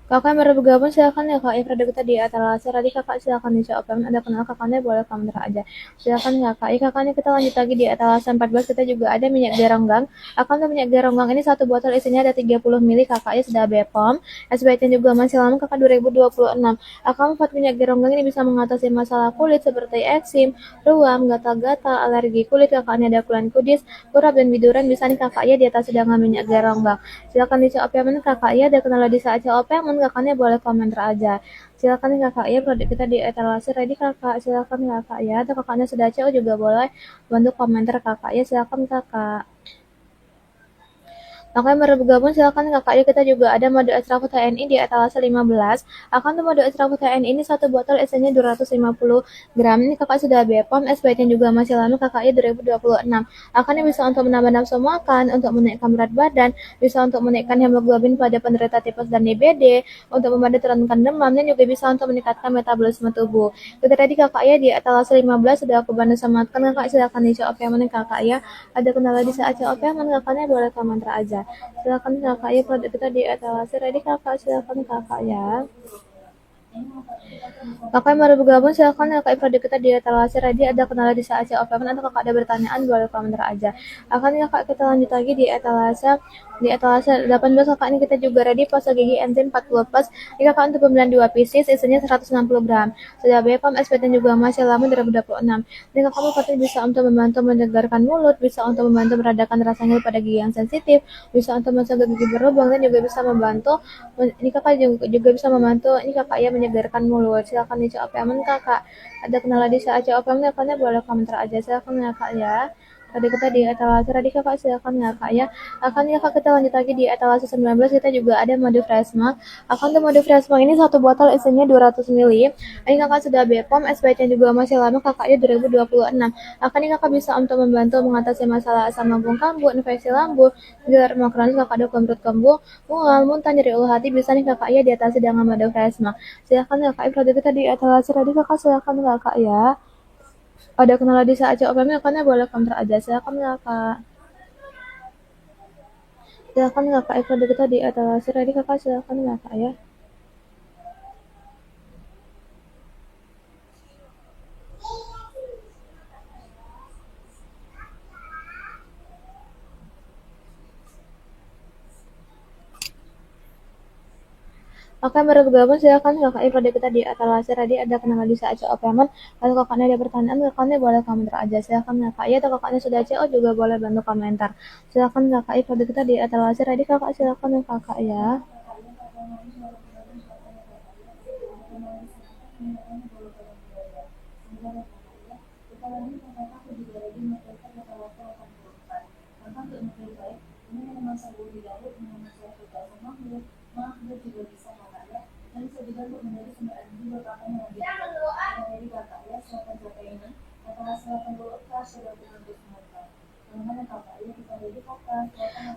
Kakak yang baru bergabung silakan ya kak ya, produk kita di etalase ready kakak, silakan di COP ada kenal kakaknya boleh komentar aja. Silakan kakak ya, kakaknya kita lanjut lagi di etalase 14 kita juga ada minyak geronggang. Akan tuh minyak geronggang ini satu botol isinya ada 30 ml kakak ya, sudah BPOM, SPT juga masih lama kakak 2026. Akan manfaat minyak geronggang ini bisa mengatasi masalah kulit seperti eksim, ruam, gatal-gatal, alergi kulit kakaknya, ada kulan kudis, kurap dan biduran, bisa nih kakak ya di atas dengan minyak geronggang. Silakan di COP kakak ya, ada kenal di saat COP kakaknya boleh komentar aja. Silakan kakak ya, produk kita di etalase ready kakak, silakan kakak ya, atau kakaknya sudah CO juga boleh bantu komentar kakak ya, silakan kakak. Maka yang baru bergabung silakan kakak ya, kita juga ada madu extra TNI di etalase 15. Akan tuh madu extra TNI ini satu botol isinya 250 gram. Ini kakak sudah BPOM, SPT juga masih lama kakak ya 2026. Akan ini bisa untuk menambah nafsu makan, untuk menaikkan berat badan, bisa untuk menaikkan hemoglobin pada penderita tipes dan DBD, untuk membantu turunkan demam, dan juga bisa untuk meningkatkan metabolisme tubuh. Kita tadi kakak ya di etalase 15 sudah aku bantu sematkan kakak, silakan di COP mana kakak ya. Ada kendala di saat COP mana kakaknya boleh komentar aja. Silakan kakak ya, produk kita di etalase ready kakak, silakan kakak ya. Kakak yang baru bergabung silahkan kakak prodi kita di etalase ready ada kendala di saat open atau kakak ada pertanyaan boleh komentar aja. Akan kakak kita lanjut lagi di etalase 18 kakak ini kita juga ready pasta gigi enzim 40 plus ini kakak untuk pembelian 2 pieces isinya 160 gram sudah BPOM SPT juga masih lama 2026 ini kakak mau bisa untuk membantu menyegarkan mulut bisa untuk membantu meredakan rasa nyeri pada gigi yang sensitif bisa untuk mencegah gigi berlubang dan juga bisa membantu ini kakak juga bisa membantu ini kakak ya menyegarkan mulut silakan dicoba aman kakak ada kendala di saat coba aman kakaknya boleh komentar aja silakan ya kak ya tadi kita di etalase tadi kakak silakan ya kak ya akan ya kak kita lanjut lagi di etalase 19 kita juga ada mode fresh milk akan tuh mode fresh milk ini satu botol isinya 200 ml ini kakak sudah BPOM SPC juga masih lama kakaknya 2026 akan ini kakak bisa untuk membantu mengatasi masalah asam lambung kambuh infeksi lambung gelar kronis kakak ada perut kambuh mual muntah nyeri ulu hati bisa nih kakak ya diatasi dengan mode fresh milk silakan kakak produk kita di etalase tadi kakak silakan kakak ya ada kendala di saat coba akannya boleh komentar aja silakan kakak produk kita di etalase tadi kakak silakan kakak ya Oke, baru bergabung silakan kakak produk kita di etalase tadi ada kendala di saat CO payment kalau kakaknya ada pertanyaan kakaknya boleh komentar aja silakan kakak ya atau kakaknya sudah CO juga boleh bantu komentar silakan kakak produk kita di etalase tadi kakak silakan kakak ya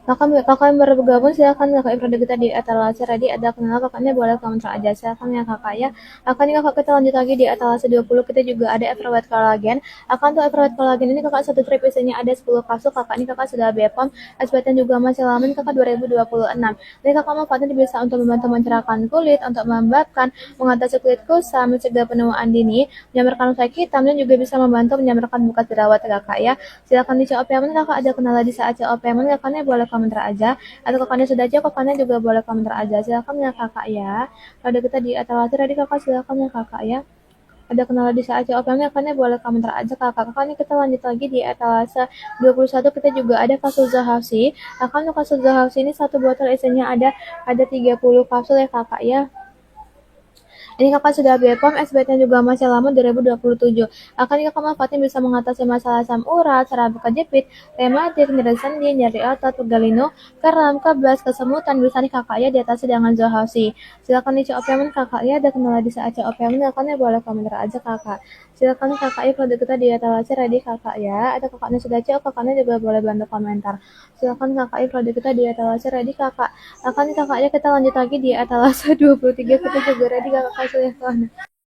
kakak yang baru bergabung silakan kakak produk kita di etalase tadi ada kendala kakaknya boleh komentar aja silakan ya kakak ya akan kakak kita lanjut lagi di etalase 20 kita juga ada Everwhite Collagen akan tuh Everwhite Collagen ini kakak satu trip isinya ada 10 kapsul kakak ini kakak sudah BPOM SPT juga masih lama kakak 2026 ini kakak manfaatnya bisa untuk membantu mencerahkan kulit untuk melembabkan mengatasi kulit kusam mencegah penuaan dini menyamarkan rasa hitam dan juga bisa membantu menyamarkan bekas jerawat kakak ya silakan di COP kakak ada kendala di saat COP kakaknya boleh komentar aja atau kakaknya sudah jawab kakaknya juga boleh komentar aja silakan ya kakak ya kalau kita di etalase tadi kakak silakan ya kakak ya ada kendala di saat COP kakaknya boleh komentar aja kakaknya kita lanjut lagi di etalase 21 kita juga ada kapsul Zohafsi akan kapsul Zohafsi ini satu botol isinya ada 30 kapsul ya kakak ya ini kakak sudah BPOM, SBT juga masih lama 2027. Akan kakak manfaatnya bisa mengatasi masalah asam urat, saraf kejepit, rematik, nyeri sendi, nyeri otot, pegal linu, kram, kebas, kesemutan, bisa nih kakak ya diatasi dengan Zohafsi. Silakan nih COP kakak ya ada kendala di saat COP kakaknya boleh komentar aja kakak. Silakan kakak ya produk kita di etalase ready kakak ya. Ada kakaknya sudah COP, kakaknya juga boleh bantu komentar. Silakan kakak ya produk kita di etalase ready kakak. Akan kakaknya kita lanjut lagi di etalase 23 kita juga ready kakak silakan.